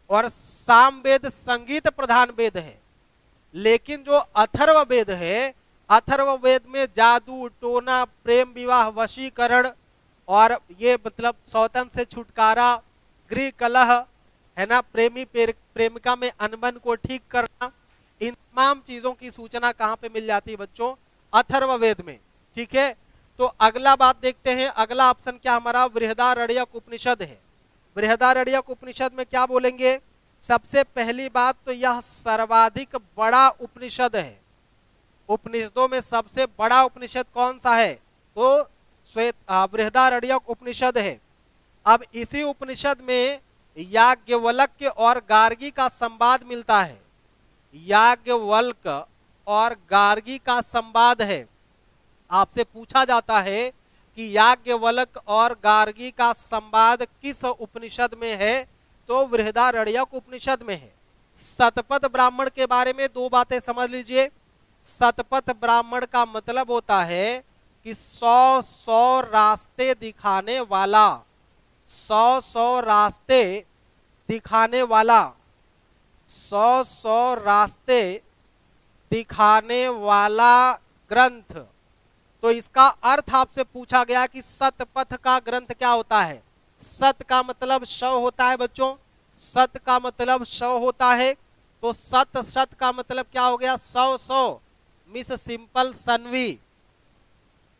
और सामवेद संगीत प्रधान वेद है। लेकिन जो अथर्ववेद है, अथर्ववेद में जादू टोना, प्रेम विवाह, वशीकरण और ये मतलब सौतन से छुटकारा, गृह कलह है ना, प्रेमी प्रेमिका में अनबन को ठीक करना, इन तमाम चीजों की सूचना कहाँ पे मिल जाती है बच्चों? अथर्ववेद में। ठीक है, तो अगला बात देखते हैं। अगला ऑप्शन क्या हमारा? बृहदारण्यक उपनिषद है। बृहदारण्यक उपनिषद में क्या बोलेंगे? सबसे पहली बात तो यह सर्वाधिक बड़ा उपनिषद है। उपनिषदों में सबसे बड़ा उपनिषद कौन सा है? तो बृहदारण्यक उपनिषद है। अब इसी उपनिषद में याज्ञवल्क्य और गार्गी का संवाद मिलता है। याज्ञवल्क्य और गार्गी का संवाद है। आपसे पूछा जाता है कि याज्ञवल्क्य और गार्गी का संवाद किस उपनिषद में है? तो बृहदारण्यक उपनिषद में है। शतपथ ब्राह्मण के बारे में 2 बातें समझ लीजिए। शतपथ ब्राह्मण का मतलब होता है कि 100 रास्ते दिखाने वाला, 100 रास्ते दिखाने वाला, 100 रास्ते दिखाने वाला ग्रंथ। तो इसका अर्थ आपसे पूछा गया कि शतपथ का ग्रंथ क्या होता है? सत का मतलब 100 होता है बच्चों, सत का मतलब 100 होता है। तो शत का मतलब क्या हो गया? 100 मिस सिंपल सन्वी।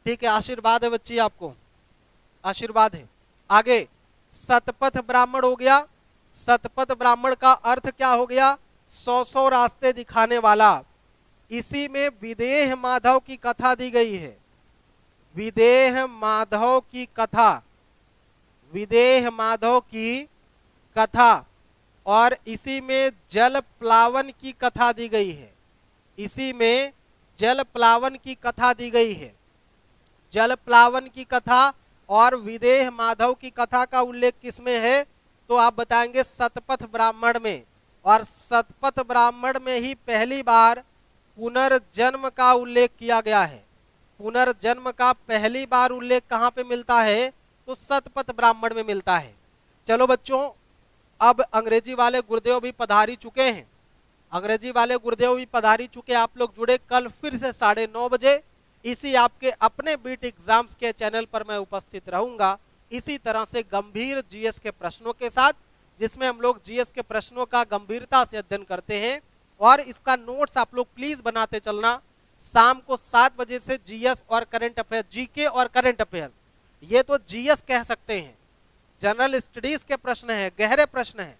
ठीक है, आशीर्वाद है बच्ची, आपको आशीर्वाद है। आगे शतपथ ब्राह्मण हो गया। शतपथ ब्राह्मण का अर्थ क्या हो गया? 100 रास्ते दिखाने वाला। इसी में विदेह माधव की कथा दी गई है। विदेह माधव की कथा, विदेह माधव की कथा, और इसी में जल प्लावन की कथा दी गई है। इसी में जल प्लावन की कथा दी गई है। जल प्लावन की कथा और विदेह माधव की कथा का उल्लेख किसमें है? तो आप बताएंगे शतपथ ब्राह्मण में। और शतपथ ब्राह्मण में ही पहली बार पुनर्जन्म का उल्लेख किया गया है। पुनर्जन्म का पहली बार उल्लेख कहाँ पे मिलता है? तो शतपथ ब्राह्मण में मिलता है। चलो बच्चों, अब अंग्रेजी वाले गुरुदेव भी पधारी चुके हैं। अंग्रेजी वाले गुरुदेव भी पधारी चुके। आप लोग जुड़े, कल फिर से 9:30 बजे इसी आपके अपने बीट एग्जाम्स के चैनल पर मैं उपस्थित रहूंगा, इसी तरह से गंभीर जीएस के प्रश्नों के साथ, जिसमें हम लोग जीएस के प्रश्नों का गंभीरता से अध्ययन करते हैं। और इसका नोट्स आप लोग प्लीज बनाते चलना, शाम को 7 बजे से जीएस और करंट अफेयर, जीके और करंट अफेयर, ये तो जीएस कह सकते हैं, जनरल स्टडीज के प्रश्न है, गहरे प्रश्न है,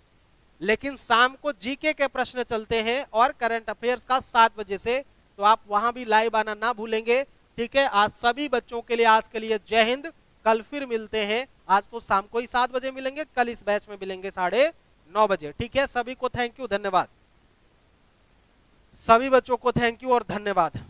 लेकिन शाम को जीके के प्रश्न चलते हैं और करंट अफेयर्स का 7 बजे से, तो आप वहां भी लाइव आना ना भूलेंगे। ठीक है, आज सभी बच्चों के लिए, आज के लिए जय हिंद। कल फिर मिलते हैं, आज तो शाम को ही 7 बजे मिलेंगे, कल इस बैच में मिलेंगे 9:30 बजे। ठीक है, सभी को थैंक यू, धन्यवाद। सभी बच्चों को थैंक यू और धन्यवाद।